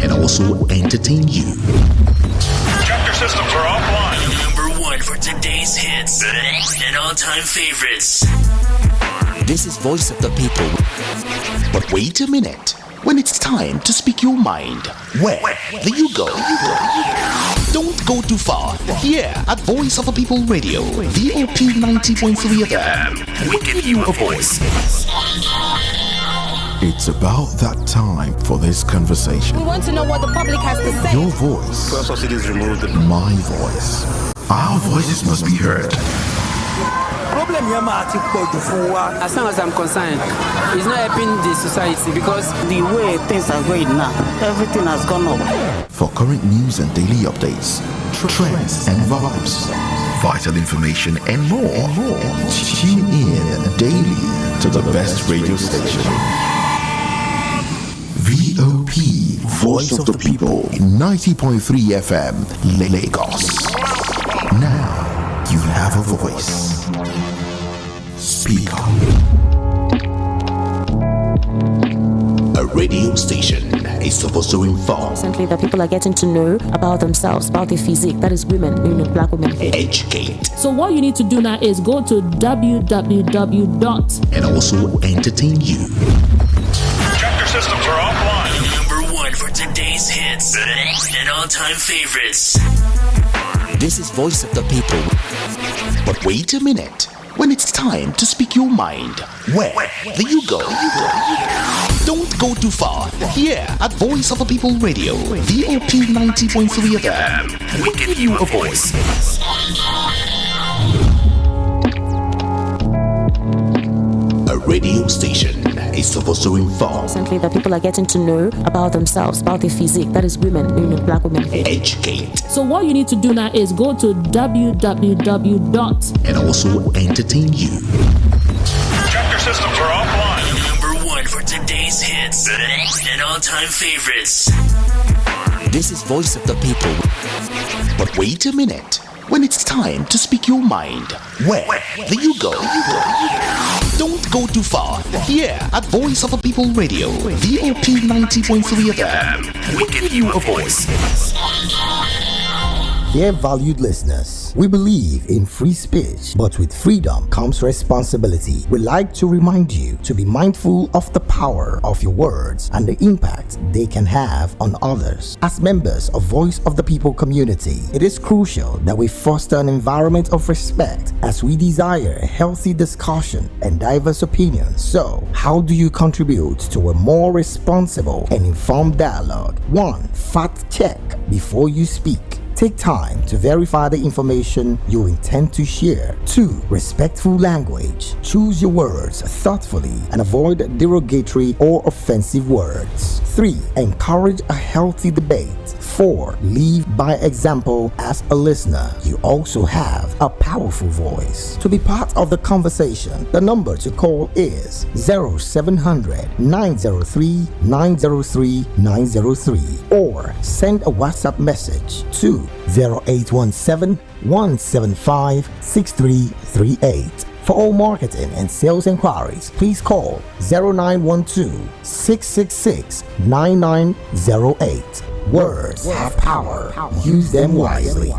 And also entertain you. Chapter systems are offline. Number one for today's hits and all-time favorites. This is Voice of the People. But wait a minute. When it's time to speak your mind, where do you go? Don't go too far. Here at Voice of the People Radio, VOP 90.3 FM, we give you a voice. It's about that time for this conversation. We want to know what the public has to say. Your voice. First subsidies removed. My voice. Our voices must be heard. As long as I'm concerned, it's not helping the society because the way things are going now, everything has gone up. For current news and daily updates, trends and vibes, vital information and more. Tune in daily to the best radio station. VOP, Voice of the People, 90.3 FM, Lagos. Now you have a voice. Speak up. A radio station is supposed to inform, Recently, that people are getting to know about themselves, about their physique, that is women, black women. educate, So what you need to do now is go to www. and also entertain you. Chapter systems are offline. Number 1 for today's hits and all-time favorites. This is Voice of the People. But wait a minute. When it's time to speak your mind, where do you go? Don't go too far. Here at Voice of the People Radio, VOP 90.3 FM, we give you a voice. A radio station is supposed to inform, Recently, that people are getting to know about themselves, about their physique, that is women, black women. educate, So what you need to do now is go to www. and also entertain you. Chapter systems are offline. Number 1 for today's hits and all-time favorites. This is Voice of the People. But wait a minute. When it's time to speak your mind, where do you go? Don't go too far. Here at Voice of the People Radio, VOP 90.3 FM, we give you a voice. Dear valued listeners, we believe in free speech, but with freedom comes responsibility. We like to remind you to be mindful of the power of your words and the impact they can have on others. As members of Voice of the People community, it is crucial that we foster an environment of respect as we desire a healthy discussion and diverse opinions. So, how do you contribute to a more responsible and informed dialogue? 1. Fact check before you speak. Take time to verify the information you intend to share. 2. Respectful language. Choose your words thoughtfully and avoid derogatory or offensive words. 3. Encourage a healthy debate. 4. Lead by example. As a listener, you also have a powerful voice. To be part of the conversation, the number to call is 0700 903 903 903 or send a WhatsApp message to 0817 175 6338. For all marketing and sales inquiries, please call 0912 666 9908. Words have power. Use them wisely.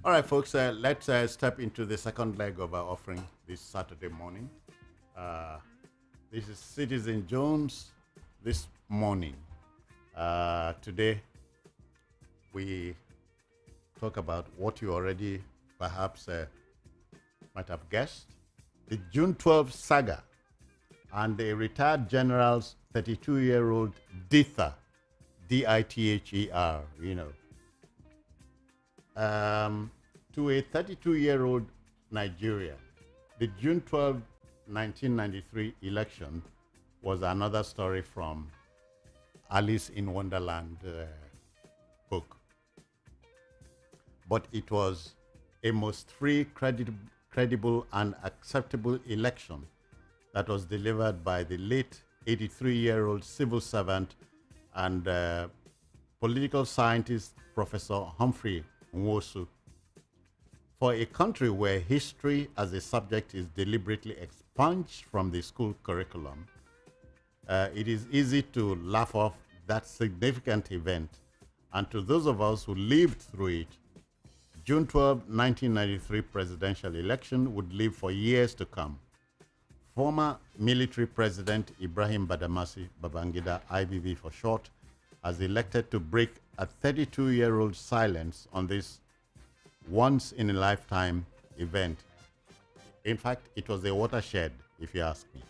All right, folks, let's step into the second leg of our offering this Saturday morning. This is Citizen Jones this morning. Today, we talk about what you already perhaps might have guessed, the June 12 saga and the retired general's 32-year-old Dither, D-I-T-H-E-R, to a 32-year-old Nigeria, the June 12, 1993 election was another story from Alice in Wonderland book. But it was a most free, credible, and acceptable election that was delivered by the late 83-year-old civil servant and political scientist, Professor Humphrey Nwosu. For a country where history as a subject is deliberately expunged from the school curriculum, it is easy to laugh off that significant event. And to those of us who lived through it, June 12, 1993 presidential election would live for years to come. Former military president Ibrahim Badamasi Babangida, IBB for short, has elected to break a 32-year-old silence on this once-in-a-lifetime event. In fact, it was a watershed, if you ask me.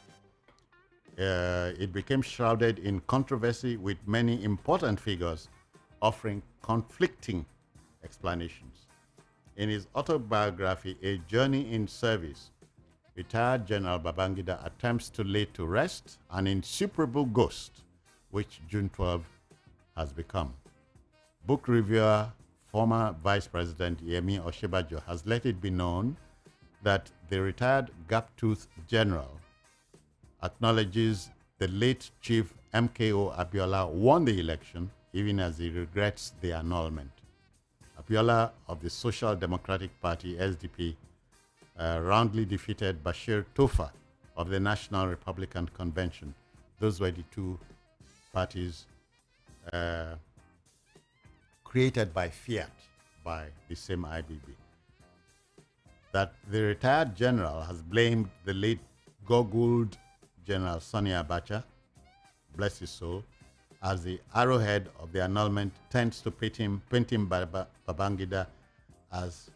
It became shrouded in controversy with many important figures offering conflicting explanations. In his autobiography, A Journey in Service, retired General Babangida attempts to lay to rest an insuperable ghost, which June 12 has become. Book reviewer, former Vice President Yemi Oshibajo has let it be known that the retired gap-toothed general acknowledges the late Chief MKO Abiola won the election, even as he regrets the annulment. Abiola of the Social Democratic Party, SDP, roundly defeated Bashir Tofa of the National Republican Convention. Those were the two parties created by fiat by the same IBB. That the retired general has blamed the late goggled General Sani Abacha, bless his soul, as the arrowhead of the annulment, tends to paint him Babangida as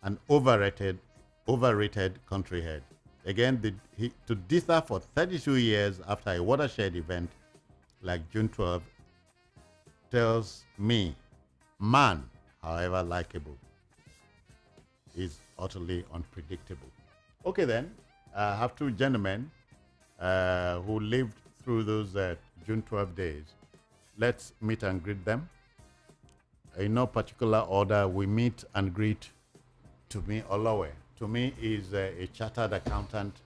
an overrated country head. Again, to dither for 32 years after a watershed event like June 12 tells me, man, however likable, is utterly unpredictable. Okay then, I have two gentlemen who lived through those June 12 days. Let's meet and greet them. In no particular order, we meet and greet Tumi Olowe. Tumi is a chartered accountant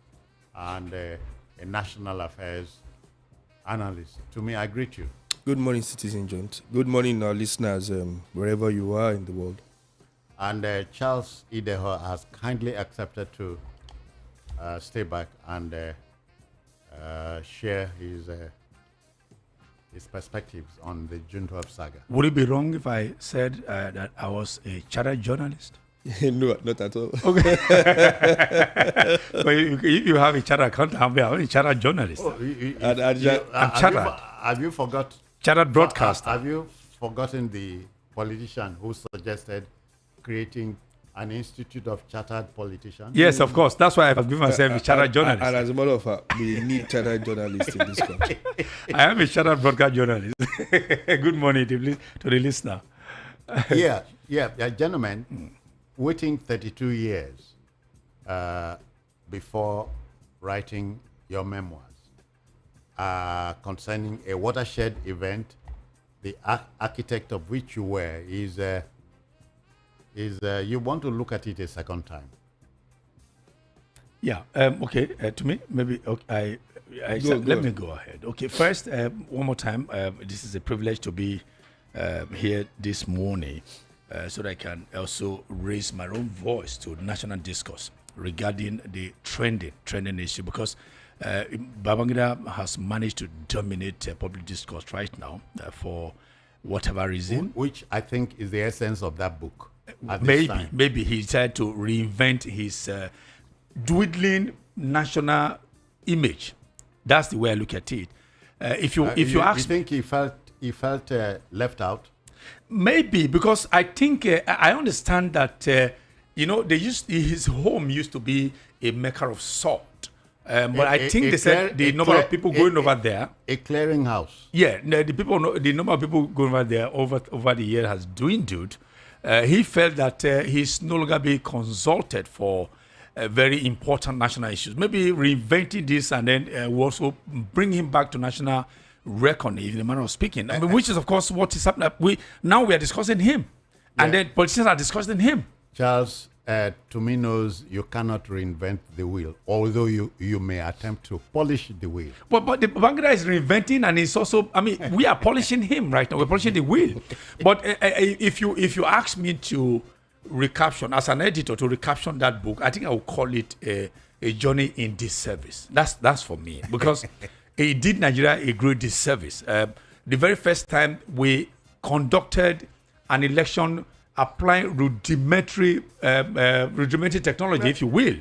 and a national affairs analyst. Tumi, I greet you. Good morning, Citizen Jones. Good morning, our listeners, wherever you are in the world. And Charles Ideho has kindly accepted to stay back and share his perspectives on the June 12 saga. Would it be wrong if I said that I was a chartered journalist? No, not at all. Okay. But if you have a chartered accountant, I'm a chartered journalist. Oh, I'm chartered. Have you forgot? Chartered broadcaster. Have you forgotten the politician who suggested creating an institute of chartered politicians? Yes, of course. That's why I've given myself a chartered journalist. And as a matter of fact, we need chartered journalists in this country. I am a chartered broadcast journalist. Good morning to the listener. yeah, gentlemen, waiting 32 years before writing your memoirs concerning a watershed event, the architect of which you were is you want to look at it a second time. Yeah. Okay. To me, maybe. Okay, let me go ahead. Okay. First, one more time. This is a privilege to be here this morning, so that I can also raise my own voice to national discourse regarding the trending issue, because Babangida has managed to dominate public discourse right now for whatever reason. Which I think is the essence of that book. maybe he tried to reinvent his dwindling national image. That's the way I look at it. If you ask, you think he felt left out? Maybe, because I think I understand that his home used to be a maker of salt. But I think they said the number of people going over there, a clearinghouse. Yeah, the number of people going over there over the year has dwindled. He felt that he's no longer being consulted for very important national issues. Maybe reinventing this and then also bring him back to national reckoning, in the manner of speaking. I mean, which is, of course, what is happening. We are discussing him, and then politicians are discussing him. Charles, to me, knows you cannot reinvent the wheel, although you may attempt to polish the wheel. But the Babangida is reinventing, and it's also, I mean, we are polishing him right now. We're polishing the wheel. But if you ask me to recaption, as an editor, to recaption that book, I think I will call it a journey in disservice. That's for me, because it did Nigeria a great disservice. The very first time we conducted an election applying rudimentary technology, if you will.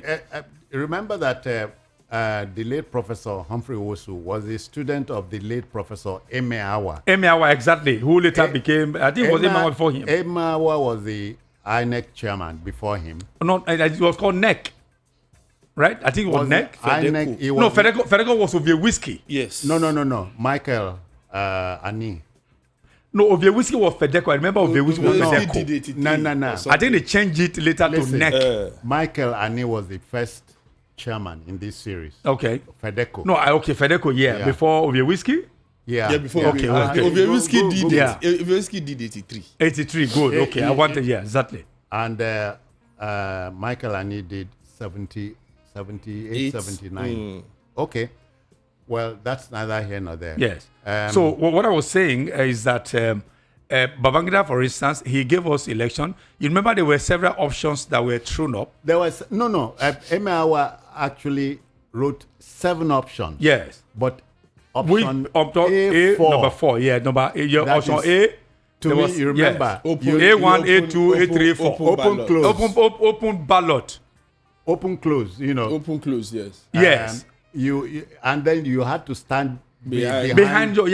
Remember that the late Professor Humphrey Wosu was a student of the late Professor Eme Awa. Eme Awa, exactly, who later became, I think it was Eme Awa before him. Eme Awa was the INEC chairman before him. No, it was called NEC. Right? I think it was NEC. Fedeco was Ovie Whiskey. Yes. No. Michael Ani. No, Ovie Whiskey was Fedeco. I remember Ovie Whiskey was Fedeco. No. I think they changed it later to NEC. Michael Ani was the first chairman in this series. Okay. Fedeco. No, Fedeco, yeah. Before Ovie Whiskey? Yeah, before Ovie Whiskey did it. Ovie Whiskey did 83. 83, good. Okay, I wanted, exactly. And Michael Ani did 78, 79. Okay. Well, that's neither here nor there. Yes. So what I was saying is that Babangida, for instance, he gave us election. You remember there were several options that were thrown up. There was Eme Awa actually wrote 7 options. Yes. But option A4, number 4. Yeah, number A. Your option A. To me, you remember. A1, A2, A3, A4. Open, close. Open ballot. Open, close, Open, close, yes. Yes. You and then you had to stand behind your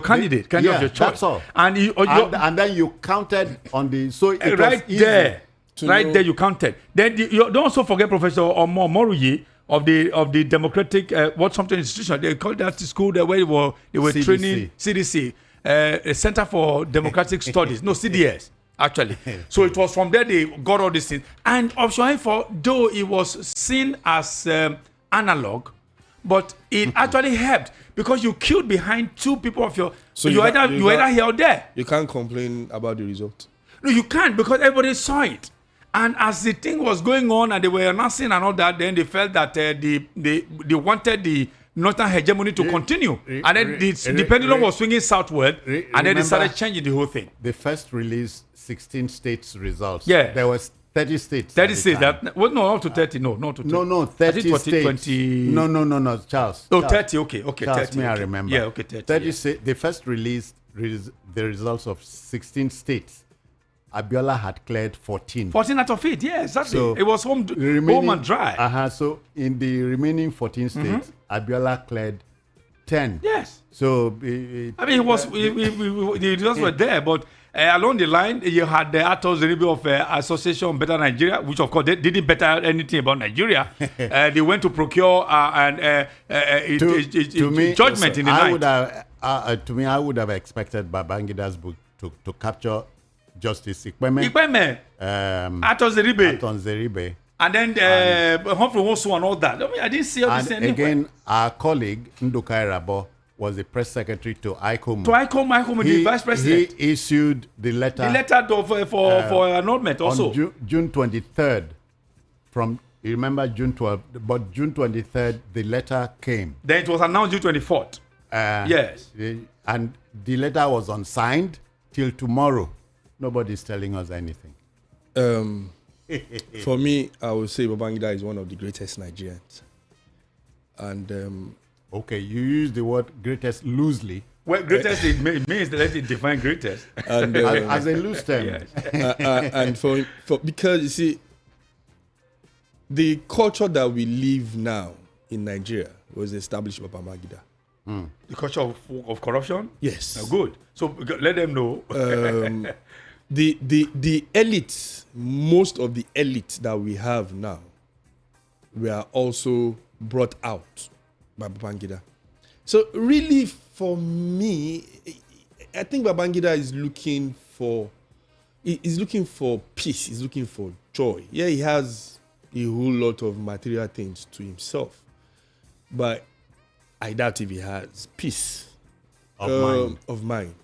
candidate of your choice. That's all. And and then you counted on the it right was there. Right there you counted. Then you don't also forget Professor Omo Moruyi of the Democratic something institution. They called that school where they were CDC. training CDC, Center for Democratic Studies. No, CDS. Actually, so it was from there they got all these things. And option A4, though it was seen as analog, but it actually helped because you queued behind 2 people of your. So you either here or there. You can't complain about the result. No, you can't, because everybody saw it. And as the thing was going on and they were announcing and all that, then they felt that they wanted the northern hegemony to continue. And then the pendulum was swinging southward, and then they started changing the whole thing. They first released 16 states results. Yeah. There was 30 states. 30 states. Not to 30. No, not to 30. No, 30 states. 20. No, Charles. Oh, Charles. 30. Okay, Charles, 30. may okay. I remember? Yeah, okay, 30. 30 states. They first released the results of 16 states. Abiola had cleared 14. 14 out of it, yeah, exactly. So it was home and dry. So in the remaining 14 states, Abiola cleared 10. Yes. So the results were there, but along the line, you had the Atos Zeribe of Association Better Nigeria, which of course they didn't better anything about Nigeria. They went to procure judgment in the night. To me, I would have expected Babangida's book to capture Justice Ikpeme. Atos Zeribe. And then Humphrey Wosu and all that. I mean, I didn't see all this anywhere. Again, our colleague, Ndukai Rabo, was the press secretary to ICOM. The vice president. He issued the letter. The letter for annulment also. On June 23rd. You remember June 12th, but June 23rd, the letter came. Then it was announced June 24th. Yes. And the letter was unsigned till tomorrow. Nobody's telling us anything. For me, I would say Babangida is one of the greatest Nigerians. And okay, you use the word greatest loosely, Well, greatest it means that it define greatest. And as a loose term. Yes. And for because you see, the culture that we live now in Nigeria was established by Babangida. The culture of corruption? Yes. Good. So let them know. The elites, most of the elites that we have now, were also brought out by Babangida. So really, for me, I think Babangida is looking for peace. He's looking for joy. Yeah, he has a whole lot of material things to himself, but I doubt if he has peace of mind.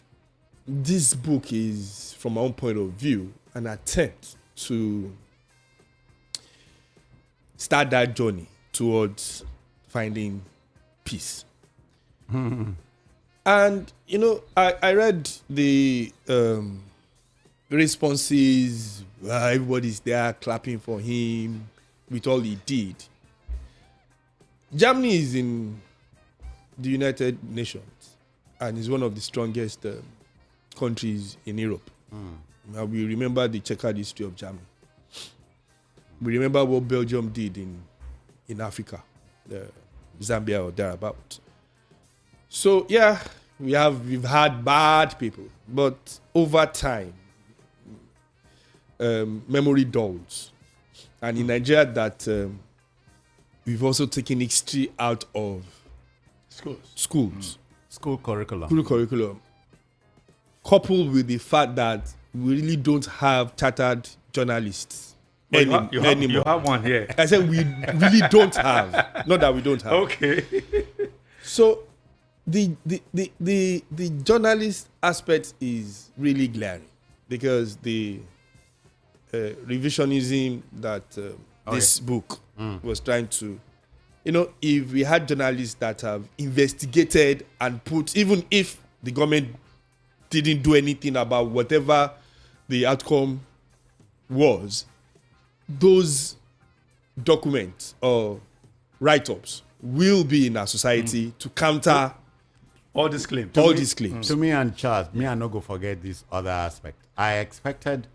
This book is, from my own point of view, an attempt to start that journey towards finding peace. And, I read the responses, everybody's there clapping for him with all he did. Germany is in the United Nations and is one of the strongest countries in Europe. Now we remember the checkered history of Germany. We remember what Belgium did in Africa, Zambia or thereabout. So yeah, we've had bad people, but over time, memory dulls, and in Nigeria that we've also taken history out of schools. School curriculum. Coupled with the fact that we really don't have chartered journalists anymore. You have one here. I said we really don't have. Not that we don't have. Okay. So the journalist aspect is really glaring because the revisionism that this book was trying to, if we had journalists that have investigated and put, even if the government didn't do anything about whatever the outcome was, those documents or write-ups will be in our society to counter all these claims. To me and Charles, I not go forget this other aspect. I expected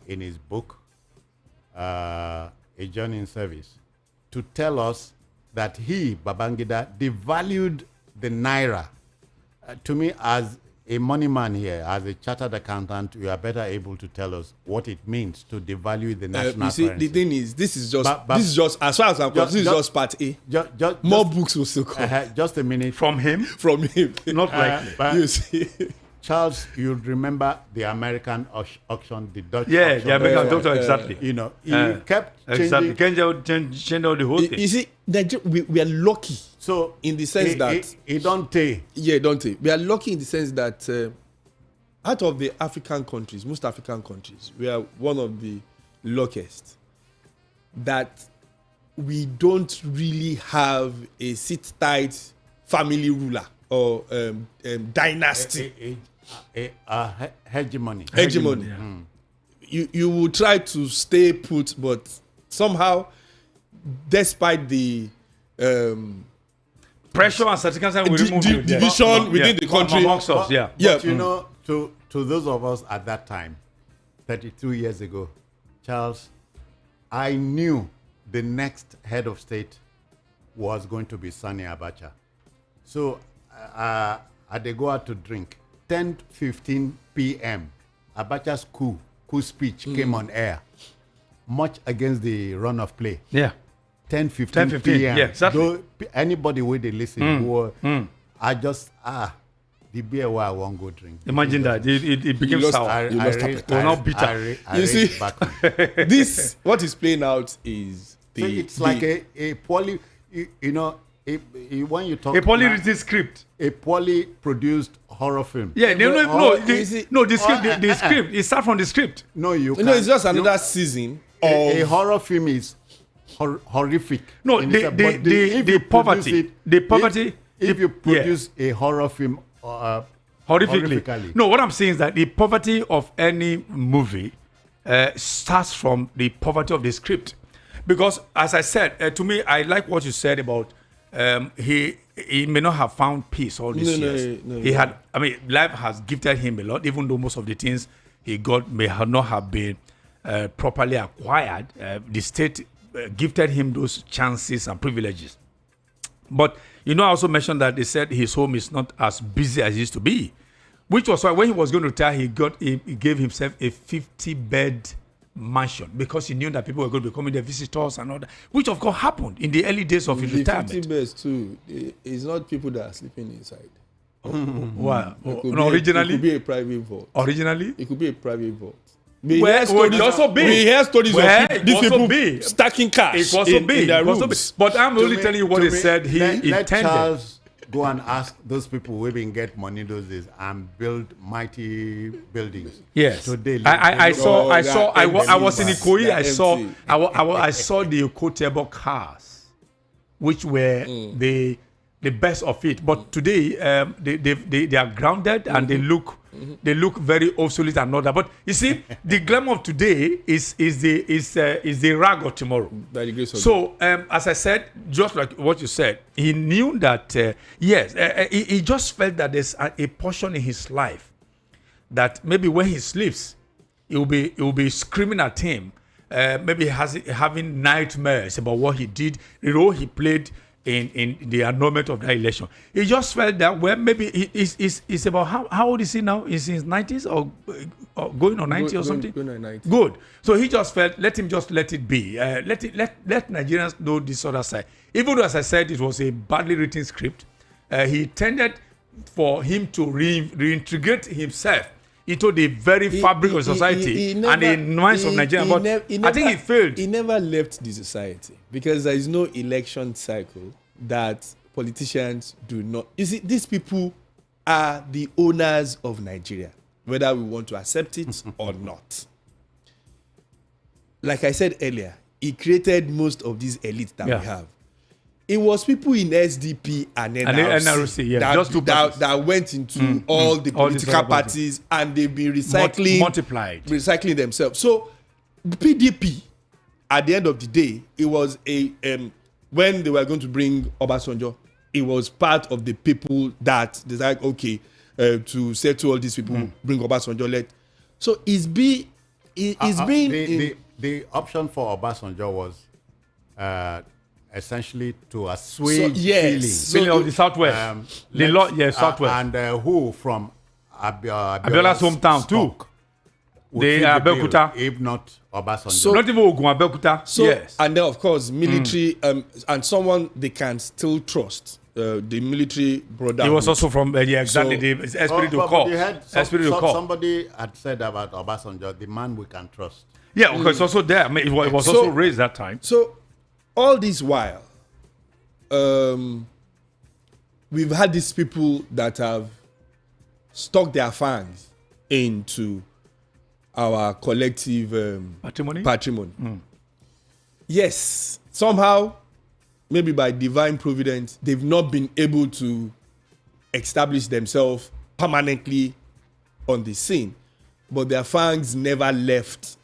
in his book, A Journey in Service, to tell us that he, Babangida, devalued the Naira. To me, as a money man here, as a chartered accountant, you are better able to tell us what it means to devalue the national currency. The thing is, this is just as far as I'm concerned, this is just part A. More books will still come. Just a minute. From him? From him. Not likely. You see. Charles, you remember the American auction, the Dutch auction. Yeah, the American auction, exactly. He kept changing. Change all the whole thing. You see, we are lucky. So in the sense that we are lucky in the sense that out of the African countries, most African countries, we are one of the luckiest that we don't really have a sit-tight family ruler or dynasty. Hegemony. Yeah. You will try to stay put, but somehow, despite the pressure and circumstances will remove division within the country. Amongst us, But to those of us at that time, 32 years ago, Charles, I knew the next head of state was going to be Sani Abacha. So they go out to drink. 10:15 p.m. Abacha's coup speech came on air, much against the run of play. Yeah. 10:15 p.m. Yeah, exactly. Though anybody where they listen, I just the beer where I won't go drink. Imagine that it became sour. You lost appetite. It was not bitter. You see, this what is playing out is so it's like a poorly, when you talk a poorly written script, a poorly produced horror film. Yeah, the script. It starts from the script. No, it's just another season. A horror film is horrific. No, the poverty. If you produce a horror film horrifically. No, what I'm saying is that the poverty of any movie starts from the poverty of the script. Because, as I said, to me, I like what you said about he he may not have found peace all these years. He had, I mean, life has gifted him a lot, even though most of the things he got may not have been properly acquired. The state gifted him those chances and privileges. But, I also mentioned that they said his home is not as busy as it used to be, which was why when he was going to retire, he gave himself a 50-bed mansion because he knew that people were going to be coming there, visitors and all that, which of course happened in the early days of his retirement. 50 beds too. It's not people that are sleeping inside. Wow. Originally, it could be a private vault. Originally, it could be a private vault. We hear stories of these people stacking cash. It was so big. But I'm only telling you what he said. He intended. Charles go and ask those people who been get money those days and build mighty buildings. Yes. So I was in Ikoyi. I saw the Okotebo cars, which were the best of it. But today they are grounded and they look very obsolete and all that. But you see, the glamour of today is the rag of tomorrow. So as I said, just like what you said, he knew that he just felt that there's a portion in his life that maybe when he sleeps, it will be screaming at him. Maybe having nightmares about what he did, the role he played in the annulment of that election. He just felt that maybe it's about how old is he now? Is he in his 90s or going on 90 or something? Going on 90. Good. So he just felt let it be. Let Nigerians know this other side. Even though, as I said, it was a badly written script, he intended for him to reintegrate himself into the very fabric of society and the nuance of Nigeria. But I think he failed. He never left the society because there is no election cycle that politicians do not. You see, these people are the owners of Nigeria, whether we want to accept it or not. Like I said earlier, he created most of these elites that we have. It was people in SDP and NRC that went into all the political parties and they've been recycling themselves. So the PDP, at the end of the day, it was when they were going to bring Obasanjo, it was part of the people that decided, to settle all these people, bring Obasanjo. So the option for Obasanjo was essentially to assuage feeling of the Southwest. Southwest. And who from Abiola's hometown too. They are Abeokuta. If not Obasanjo. So not even Ogun, Abeokuta. So, yes. And then of course military and someone they can still trust. The military brother. He was also from the Esprit du Corps. Somebody had said about Obasanjo, the man we can trust. Yeah, because it's also there. I mean, it was also raised that time. So all this while, we've had these people that have stuck their fangs into our collective patrimony. Yes, somehow, maybe by divine providence, they've not been able to establish themselves permanently on the scene, but their fangs never left.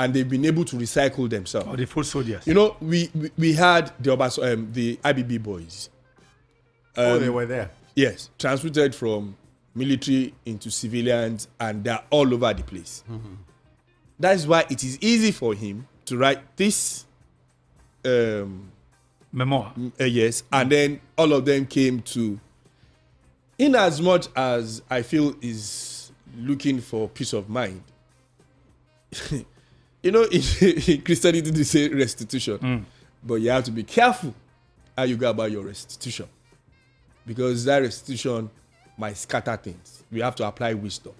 And they've been able to recycle themselves. Oh, the full soldiers. You know, we had the IBB boys. They were there. Yes, transmitted from military into civilians, and they're all over the place. That is why it is easy for him to write this memoir. Yes, and then all of them came to. In as much as I feel is looking for peace of mind. You know, in Christianity, they say restitution. But you have to be careful how you go about your restitution. Because that restitution might scatter things. We have to apply wisdom.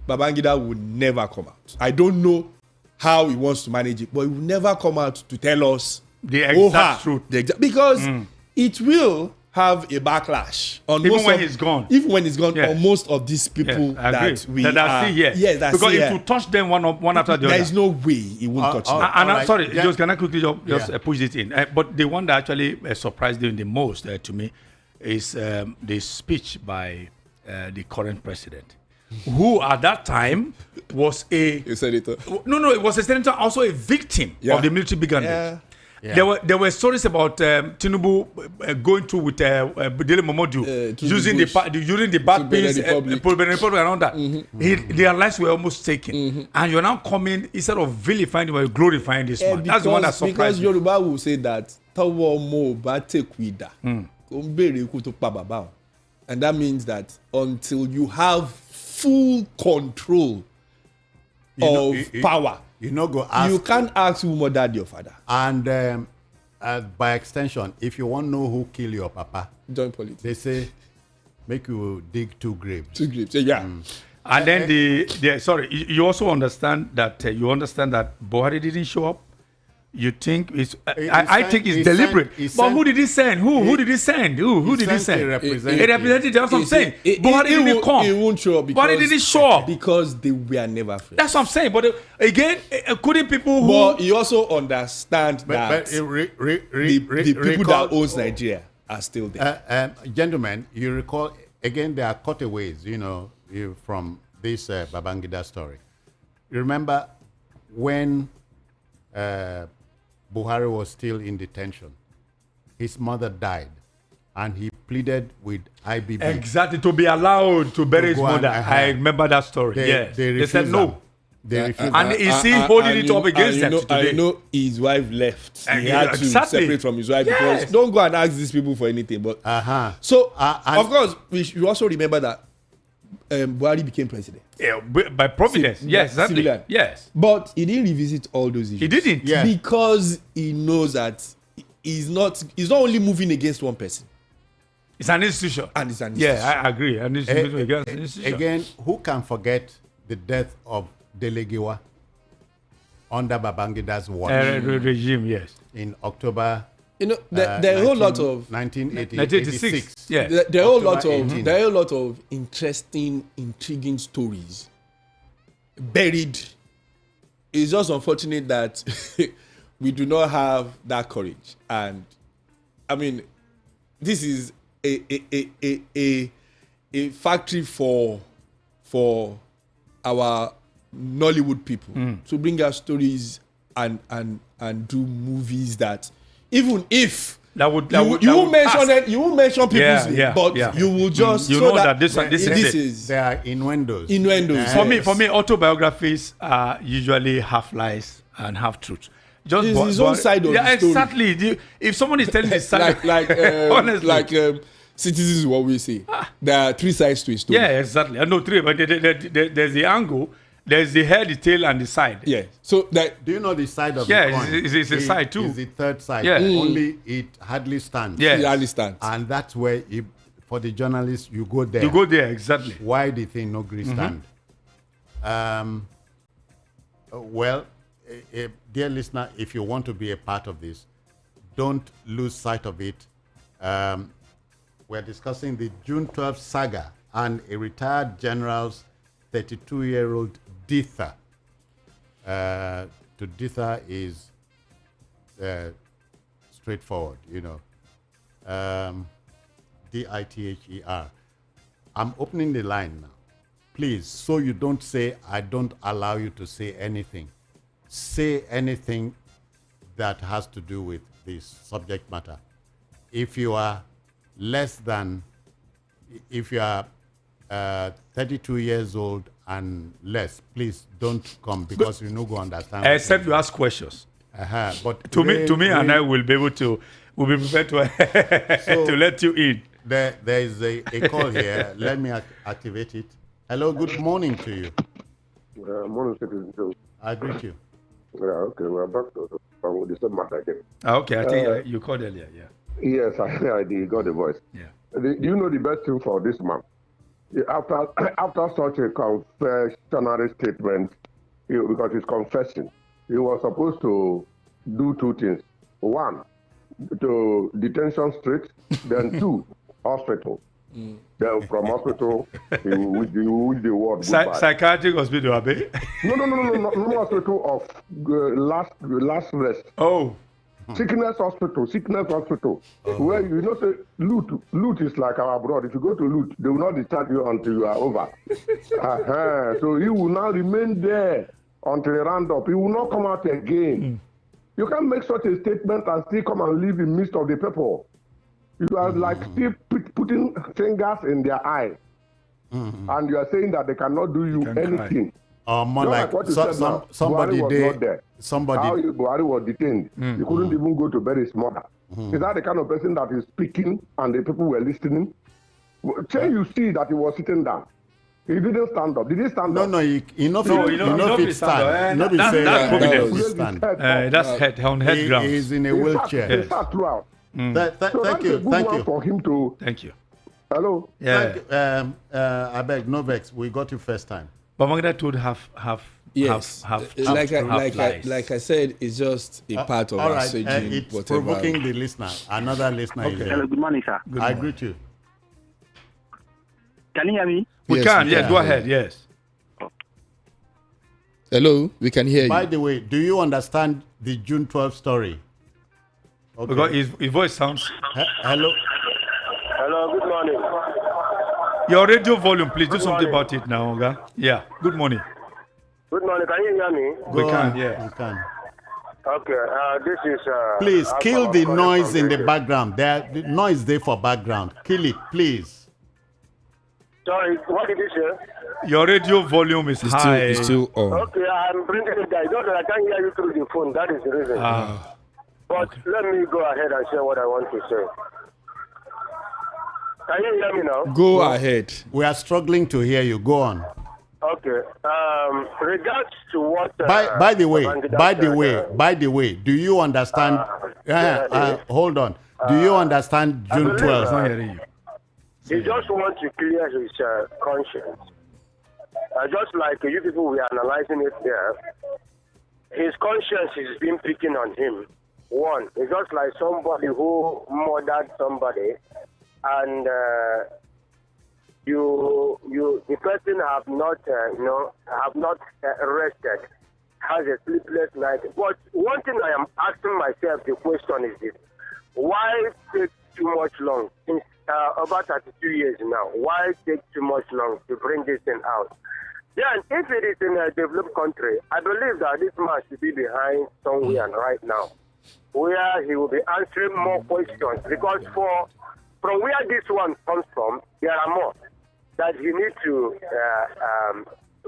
Babangida would never come out. I don't know how he wants to manage it, but he will never come out to tell us the exact truth. Because it will have a backlash on even when he's gone. Even when he's gone, on most of these people that we are. Because if you touch them one after the other, there is no way he won't touch them. And I'm sorry, just can I quickly just push it in? But the one that actually surprised him the most to me is the speech by the current president, who at that time was a senator. No, it was a senator, also a victim of the military brigandage. Yeah. There were stories about Tinubu going through with Dele Momodu using the bad pins, Republic and all that. Their lives were almost taken, and you're now coming instead of vilifying, you were glorifying this man. That's the one that surprised because me. Yoruba will say that and that means that until you have full control of power, you can't ask who murdered your father. And by extension, if you want to know who killed your papa, join politics. They say, make you dig 2 graves. 2 graves, yeah. And then you also understand that Buhari didn't show up. You think I think it's deliberate. But who did he send? Who did he send? Who did he send? A representative. That's what I'm saying. Buhari didn't come. He won't show up because Buhari didn't show up because they were never friends. That's what I'm saying. But again, couldn't people who? But you also understand that the people that owns Nigeria are still there. Gentlemen, you recall again there are cutaways, from this Babangida story. You remember when Buhari was still in detention, his mother died, and he pleaded with IBB. Exactly, to be allowed to bury his mother. I remember that story. They said no. They refused. And is he holding it up against them today? I know his wife left. He had to separate from his wife because don't go and ask these people for anything. But so of course we also remember that Buhari became president. Yeah, by providence. Yes, exactly. Civilian. Yes. But he didn't revisit all those issues. He didn't. Yeah. Because he knows that he's not only moving against one person. It's an institution. And it's an institution. Yeah, I agree. An institution. Again, who can forget the death of Delegiwa under Babangida's watch? Regime, yes. In October. There are a whole lot of 1986. Yeah. There are a lot of interesting, intriguing stories buried. It's just unfortunate that we do not have that courage. And I mean, this is a factory for our Nollywood people to bring us stories and do movies that. Even if you won't mention people's name, but you will just know that this is there are innuendos. Yes. For me, autobiographies are usually half lies and half truth. Just his own side of the story. Exactly. If someone is telling his side, honestly, citizens is what we say. There are 3 sides to a story. Yeah, exactly. I know 3, but there's the angle. There's the head, the tail, and the side. Yeah. So do you know the side of the coin? It's a side too. It's the third side. Yeah. Only it hardly stands. Yeah. It hardly stands. And that's where, for the journalists, you go there. You go there, exactly. Why the thing no agree stand? Well, dear listener, if you want to be a part of this, don't lose sight of it. We're discussing the June 12th saga and a retired general's 32-year-old Dither. To Dither is straightforward, Dither. I'm opening the line now. Please, so you don't say I don't allow you to say anything. Say anything that has to do with this subject matter. If you are 32 years old and less, please don't come because you no go understand. Except you ask questions. But to me, and I will be able to. We'll be prepared to let you in. There is a call here. Let me activate it. Hello, good morning to you. Morning, Citizen Joe. I greet you. Okay, we're back to the same matter again. Okay, I think you called earlier, yeah. Yes, I did. Got the voice. Yeah. Do you know the best thing for this man? After such a confessionary statement, because he's confessing, he was supposed to do 2 things. 1, to detention straight, then 2, hospital. Then from hospital, he would the word goodbye. Psychiatric hospital, Abe? No hospital of last rest. Oh. Sickness hospital. Where say loot is like our abroad. If you go to loot, they will not discharge you until you are over. So he will now remain there until he round up. He will not come out again. You can't make such a statement and still come and live in midst of the people. You are like still putting fingers in their eye. And you are saying that they cannot do you anything. More like what you said now, somebody Buhari was not there. Somebody. How Buhari was detained. You couldn't even go to bury his mother. Is that the kind of person that is speaking and the people were listening? Say you see that he was sitting down. He didn't stand up. Did he stand up? No, he not fit stand. Not be saying that's head on head ground. He's in a wheelchair. He sat throughout. Thank you. For him to. Thank you. Hello. Yeah. I beg, no vex. We got you first time. But Magda told half. Yes, like I said, it's just a part of our surgery. It's provoking the listener. Another listener is there. Hello, good morning, sir. I greet you. Can you hear me? We can. Yes, go ahead. Yes. Hello, we can hear you. By the way, do you understand the June 12th story? Okay. Because his voice sounds. Hello. Hello, good morning. Your radio volume, please do something about it now, Oga. Yeah. Good morning. Good morning. Can you hear me? We can. Yeah. We can. Okay. This is. Please kill the noise in the background. The noise there for background. Kill it, please. Sorry, what did you say? Your radio volume is high. It's still on. Okay, I'm bringing it down. Just that I can't hear you through the phone. That is the reason. But let me go ahead and say what I want to say. Can you hear me now? Go ahead. We are struggling to hear you. Go on. Okay. Regards to what. By the way, do you understand? Hold on. Do you understand June 12th? He just wants to clear his conscience. Just like you people were analyzing it there, his conscience is being picking on him. One, it's just like somebody who murdered somebody, and the person have not rested, has a sleepless night. But one thing I am asking myself, the question is this: why take too much long? Since about 32 years now, why take too much long to bring this thing out? Then, if it is in a developed country, I believe that this man should be behind somewhere right now, where he will be answering more questions. Because from where this one comes from, there are more that he needs to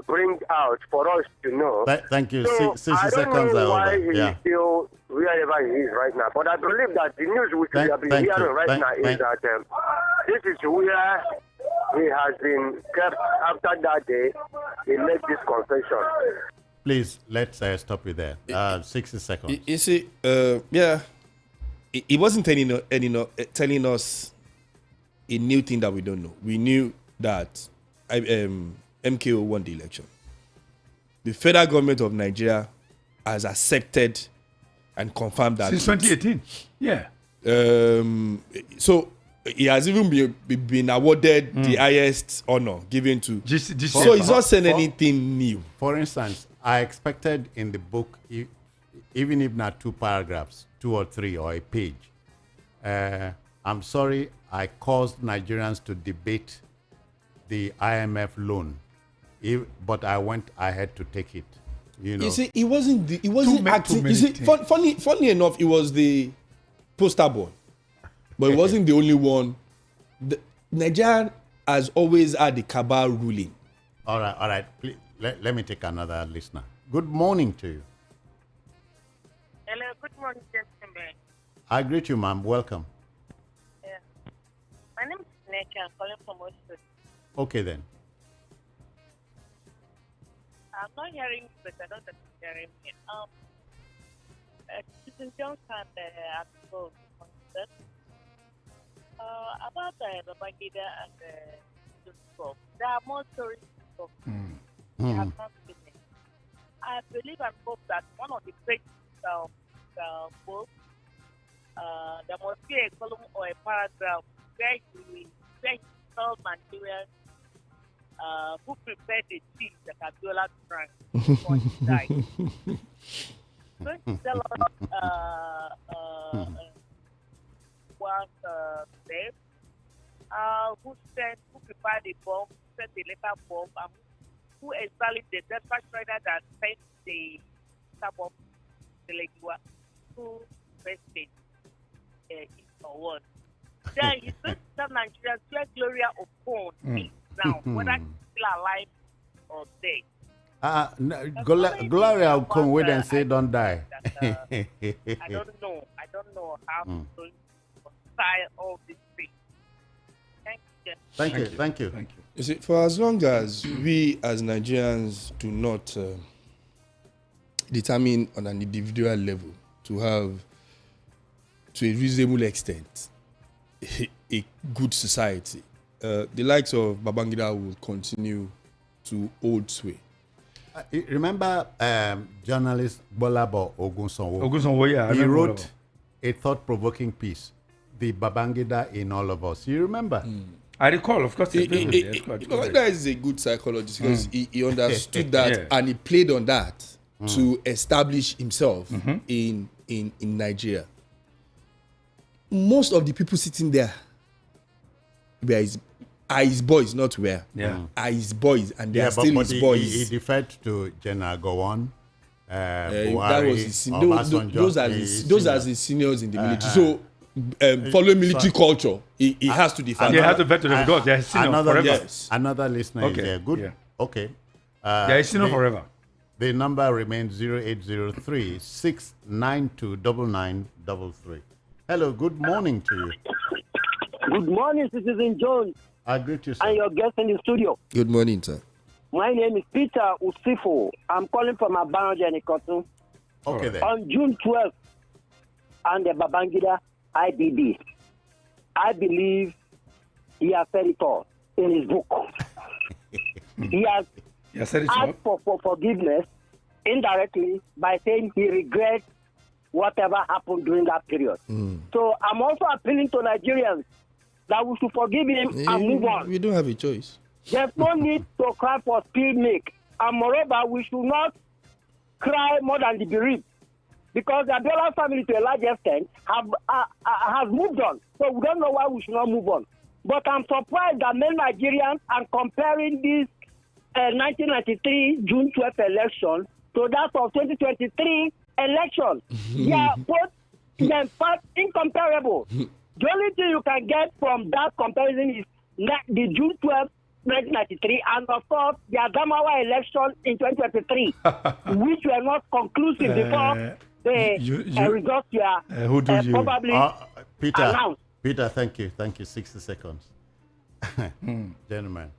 bring out for us to know. Thank you. So 60 I don't seconds know are why over. he is still wherever he is right now. But I believe that the news which we have been hearing right now is that this is where he has been kept after that day. He made this confession. Please, let's stop you there. 60 seconds. You see, he wasn't telling us a new thing that we don't know. We knew that MKO won the election. The federal government of Nigeria has accepted and confirmed that. Since 2018. Yeah. So he has even been awarded the highest honor given to. So he's not saying anything new. For instance, I expected in the book, even if not 2 paragraphs, 2 or 3 or a page. I'm sorry I caused Nigerians to debate the IMF loan, but I went ahead to take it. You see, he wasn't acting. You see, funny enough, it was the poster boy, but it wasn't the only one. Nigeria has always had the cabal ruling. All right. Please, let me take another listener. Good morning to you. Hello, good morning, gentlemen. I greet you, ma'am. Welcome. Yeah. My name is Neke. I'm calling from Oshun. Okay, then. I'm not hearing you, but I know that you're hearing me. Susan Johnson, article about Babangida and Yusuf. There are more stories to talk. They have not been it. I believe and hope that one of the great books, there must be a column or a paragraph where he tells Nigerians who prepared the tea that Abiola drank before he died. Going to tell us what said, who prepared the bomb, who sent the letter bomb, and who exactly the dispatch rider that sent the letter bomb to Legua. peaceful president is or what. Then he's going to tell Nigerians where Gloria Okon is now, whether she's still alive or dead. Gloria Okon, wait and say don't die. I don't know how to reconcile all these things. Thank you. You see, for as long as we as Nigerians do not determine on an individual level to have, to a reasonable extent, a good society, the likes of Babangida will continue to hold sway. Remember journalist Bolabo Ogunsonwo? Ogunsonwo, yeah. He wrote a thought-provoking piece, The Babangida in All of Us. You remember? I recall, of course. Babangida is a good psychologist because he understood that and he played on that to establish himself in Nigeria. Most of the people sitting there are his boys, not where. Are his boys, and they are still his boys. He deferred to General Gowon. Buhari, those are his seniors in the military. So, following military culture, he has to defer. They have to defer to them because they are senior forever. Another listener is there. Good. Yeah. Okay. They are senior forever. The number remains 0803 692 9933. Hello, good morning to you. Good morning, Citizen Jones. I greet you, sir. And your guest in the studio. Good morning, sir. My name is Peter Usifo. I'm calling from Abanoja and Ikotu. Okay, then. On June 12th, and the Babangida IBB, I believe he has said it all in his book. He has asked for forgiveness indirectly by saying he regrets whatever happened during that period. So I'm also appealing to Nigerians that we should forgive him and move on. We don't have a choice. There's no need to cry for spilled milk. And moreover, we should not cry more than the bereaved. Because the Abiola family, to a large extent, has moved on. So we don't know why we should not move on. But I'm surprised that many Nigerians are comparing this 1993 June 12th election to that of 2023 election. They are both, in fact, incomparable. The only thing you can get from that comparison is the June 12th, 1993, and of course, the Adamawa election in 2023, which were not conclusive before the results were probably announced. Peter, thank you. 60 seconds. Gentlemen.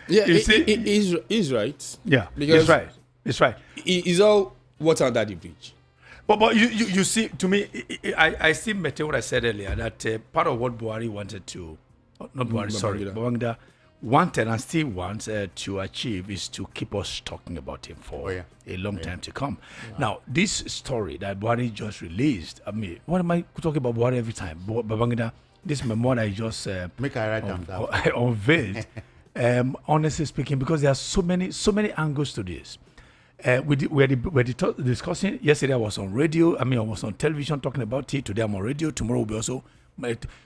He's right. Yeah, he's right. It's right. It's all what's under the bridge. But you see, to me, I see what I said earlier, that part of what Buhari wanted to, not Buhari, sorry, Babangida wanted and still wants to achieve is to keep us talking about him for a long time to come. Now, this story that Buhari just released, I mean, what am I talking about Buhari every time? Babangida, this memoir I just unveiled, honestly speaking, because there are so many angles to this. We're discussing yesterday. I was on radio. I was on television talking about it. Today I'm on radio. Tomorrow will be also.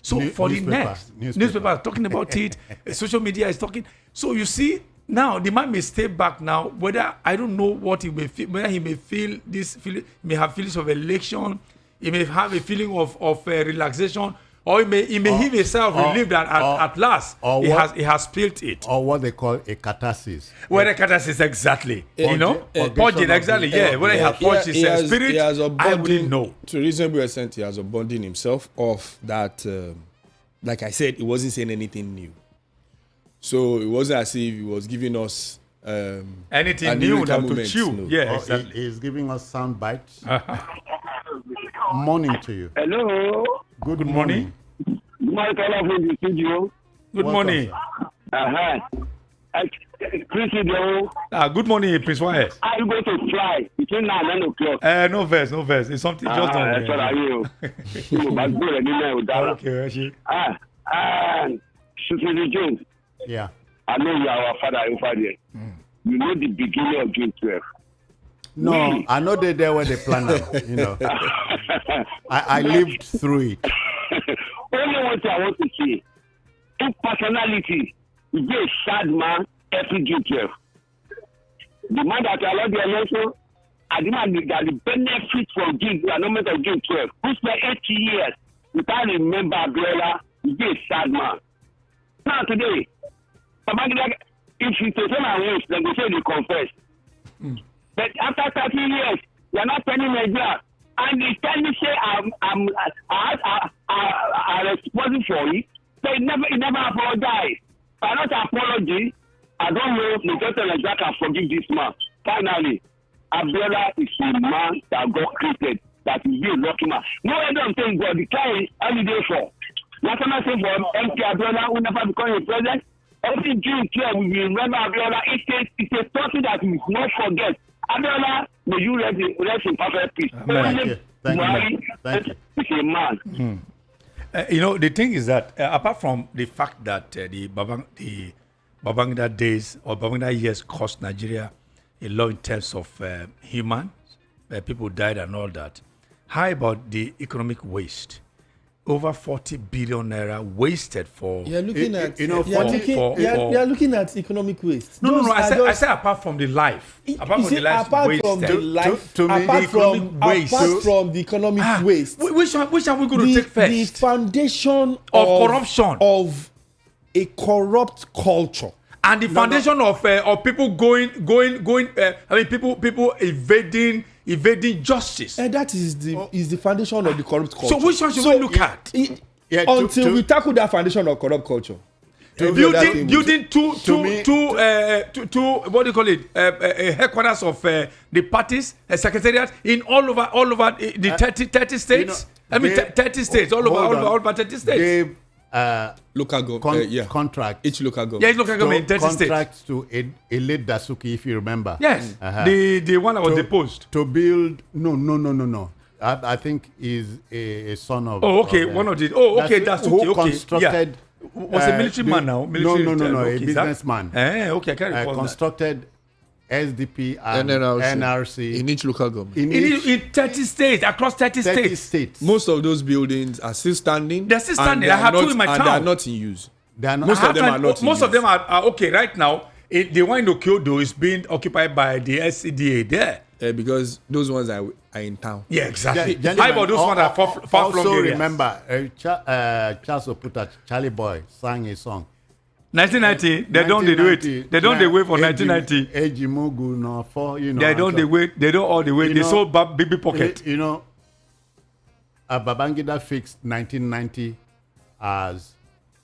For the next newspaper talking about it. Social media is talking. So you see now the man may stay back now. Whether I don't know what he may feel. Whether he may feel this. May have feelings of elation. He may have a feeling of relaxation. Or he may heave himself relieved that at last he has spilled it. Or what they call a catharsis. Well, a catharsis, exactly. Purging, exactly, When he has purged his spirit, I wouldn't know. To a reasonable extent, he has abandoned himself of that. Like I said, he wasn't saying anything new. So it wasn't as if he was giving us anything new that to chew. No. Yeah, exactly. He's giving us sound bites. Morning to you. Hello. Good morning. Good morning, all of the studio. Good morning. Good morning, Prince Wyatt. I'm going to fly between 9 and 10 o'clock. No verse. It's something just done. That's what I will. Okay, Susie Jones. Yeah. I know you are our father over there. You know the beginning of June 12th. No, I know they're there when they plan it, I lived through it. Only one thing I want to say. If personality is a sad man every June 12th. The man that allowed the election, I that the benefit from the annulment of June 12, who spent 80 years without remember Abiola, he be a sad man. Now today, Babangida, if you say my ways, then they say they confess. But after 30 years, you're not telling Nigeria, and they tell me say I'm responsible for it. So he never apologized. By not apology, I don't know the Dr. Nigeria can forgive this man. Finally, Abiola is a man that God created, that will be a lucky man. No end of saying God, the time every day for. National say for MP Abiola who never become a president. Every June 12, we will remember Abiola. It's a something that we will not forget. Abiola, may you rest in perfect peace. Thank you. He's a man. The thing is that apart from the fact that the Babangida days or Babangida years cost Nigeria a lot in terms of human, people died and all that. How about the economic waste? Over 40 billion naira wasted for. You're looking at. You're looking at economic waste. No. I said apart from the life. Apart from the life apart from the economic waste. Which one are we going to take first? The foundation of corruption of a corrupt culture. And the foundation of people people evading justice. And that is the foundation of the corrupt culture. So which one should we look at? Until we tackle that foundation of corrupt culture. Building two what do you call it? Headquarters of the parties, secretariat in all over the 30 states. 30 states all over 30 states. Local contract. Each local government. Yeah, each local government. Contract to Elite Dasuki, if you remember. Yes, the one that was deposed. To build. No. I think is a son of. Oh, okay. One of the. Oh, okay. Dasuki. Who constructed? Was a military man now. No. A businessman. Okay, I can't recall constructed SDP and NRC in each local government. In 30 states, across 30 states. Most of those buildings are still standing. They're still standing. I have two in my town. And they are not in use. Most of them are not in use. Most of them are okay right now. The one in Okyodo is being occupied by the SCDA there. Because those ones are in town. Yeah, exactly. How about those ones that are far from also areas? Remember, Charles Oputa, Charlie Boy, sang a song. 1990, they don't wait. They don't wait for 1990. Ejimugu no for They don't wait. They don't all the way. They sold baby pocket. Babangida fixed 1990 as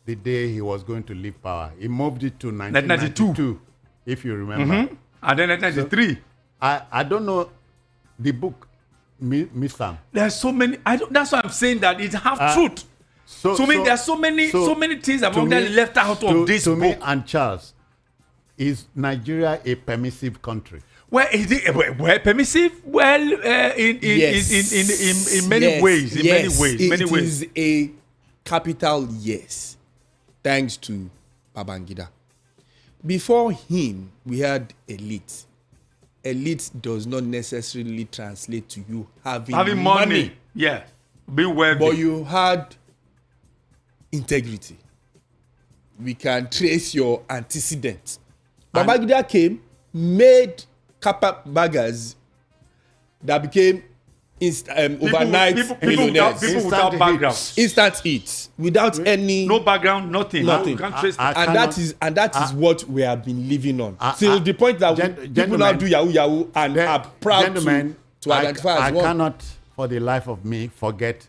the day he was going to leave power. He moved it to 1992, if you remember. And then 1993. So, I don't know the book, Miss Sam. There's so many. That's why I'm saying that it have truth. There's so many things among them left out of this book. To me and Charles, is Nigeria a permissive country? Well, is it permissive? Well, in many ways. It is a capital yes, thanks to Babangida. Before him, we had elite. Elite does not necessarily translate to you having money. Yeah, be wealthy. But you had integrity. We can trace your antecedents. Babangida came, made Kappa baggers that became overnight millionaires. People without background. Instant hits. Without any... No background, nothing. You can't trace and that is what we have been living on. Till the point that people now do yahoo and are proud to identify as one. I cannot, for the life of me, forget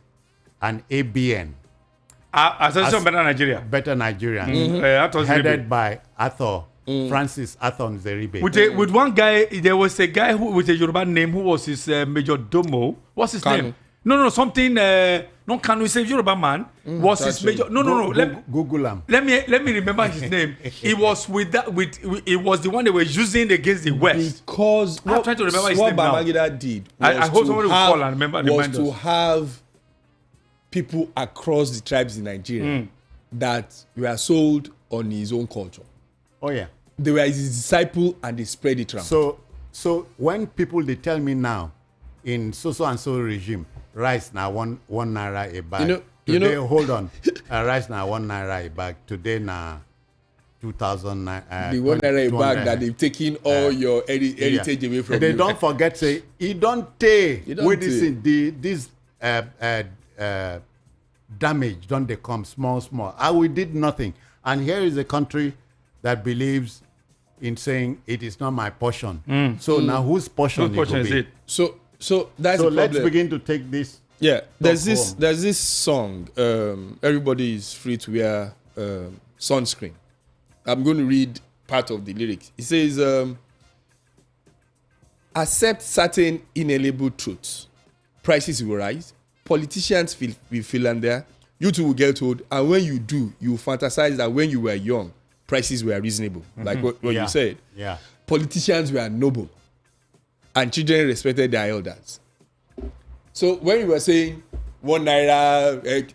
an ABN. Association Better Nigeria. Better Nigerian. Headed by Francis Athon Zeribe. With one guy, there was a guy with a Yoruba name who was his major domo. What's his name? No, something. No, can we say Yoruba man? Was his major? No. Google him. Let me remember his name. He was with that. It was the one they were using against the West. Because I'm trying to remember his name now. What Babangida did. I hope somebody will call and remember. Was to have people across the tribes in Nigeria that were sold on his own culture. Oh yeah. They were his disciple and they spread it around. So when people they tell me now in so and so regime, rice now one naira a bag. Today, hold on. Rice now 1 naira a bag. Today now 2009. The 1 naira $200. bag that they've taken all your heritage away from they you. don't forget, say, it don't take. It don't Wait, take. this damage, don't they come small. We did nothing. And here is a country that believes in saying it is not my portion. So now whose portion is it? So that's the problem. Let's begin to take this. Yeah, there's this song. Everybody is free to wear sunscreen. I'm going to read part of the lyrics. It says, accept certain inalienable truths. Prices will rise. Politicians will feel under. You too will get old. And when you do, you fantasize that when you were young, prices were reasonable. Like what you said. Yeah. Politicians were noble. And children respected their elders. So when you were saying 1 naira,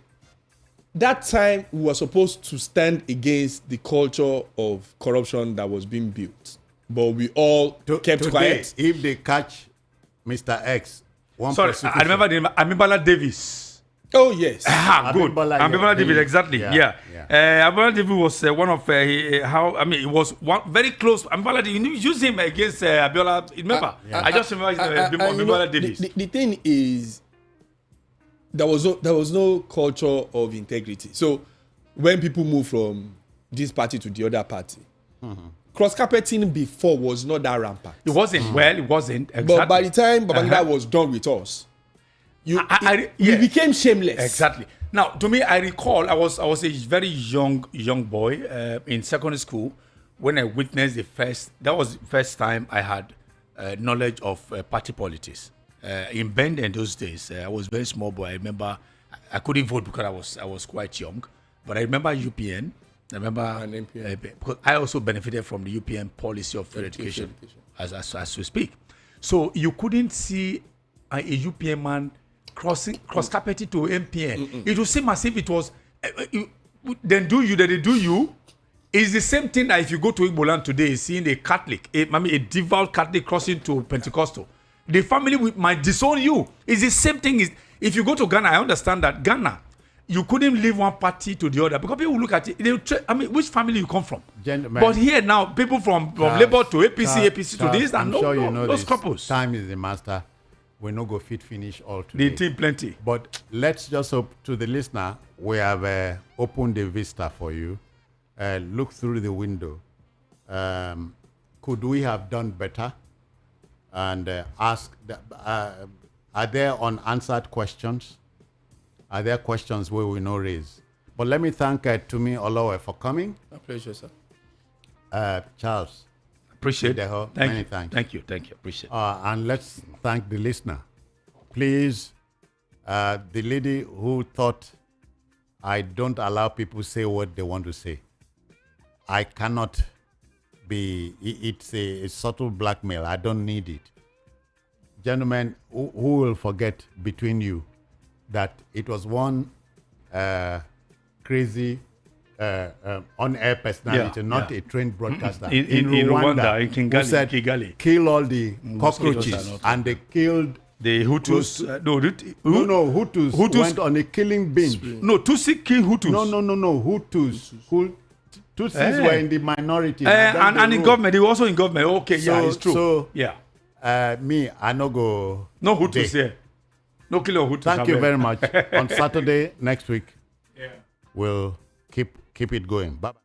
that time we were supposed to stand against the culture of corruption that was being built. But we all kept quiet. If they catch Mr. X, I remember the name, Amibala Davis. Oh, yes. Good. Amibala Davis, exactly. Yeah. Amibala Davis was one of, it was one very close. Amibala Davis, you use him against Abiola. Remember? I just remember Amibala Davis. The thing is, there was no culture of integrity. So when people move from this party to the other party, cross-carpeting before was not that rampant. It wasn't. Well, it wasn't. Exactly. But by the time Babangida was done with us, we became shameless. Exactly. Now, to me, I recall I was a very young boy in secondary school when I witnessed that was the first time I had knowledge of party politics. In Bend in those days, I was a very small boy. I remember I couldn't vote because I was quite young. But I remember UPN. I remember because I also benefited from the UPN policy of education. As we speak. So you couldn't see a UPN man cross-carpeting to MPN. It would seem as if it was then they do you. It's the same thing that if you go to Igboland today, seeing a Catholic, a devout Catholic crossing to Pentecostal, the family might disown you. It's the same thing. If you go to Ghana, I understand that Ghana, you couldn't leave one party to the other because people look at it. Which family you come from? Gentlemen, but here now, people from Labour to APC to this, and no scruples. Time is the master. We no go finish all today. The team plenty. But let's just hope to the listener, we have opened the vista for you. Look through the window. Could we have done better? And ask, are there unanswered questions? Are there questions where we no raise? But let me thank Tumi Olowe for coming. My pleasure, sir. Charles. Appreciate it. Many thanks. Thank you. Appreciate it. And let's thank the listener. Please, the lady who thought I don't allow people to say what they want to say. I cannot be, it's a subtle blackmail. I don't need it. Gentlemen, who will forget between you that it was one crazy on-air personality, not a trained broadcaster. In Rwanda, in Kigali, who said, kill all the cockroaches, and they killed the Hutus. Hutus went on a killing binge. No, Tutsi killed Hutus. No, Hutus. Tutsis were in the minority. And in government, they were also in government. Okay, it's true. So, yeah. Me, I no go. No Hutus here. No kill of Hutus. Thank you very much. On Saturday next week, we'll keep it going. Bye-bye.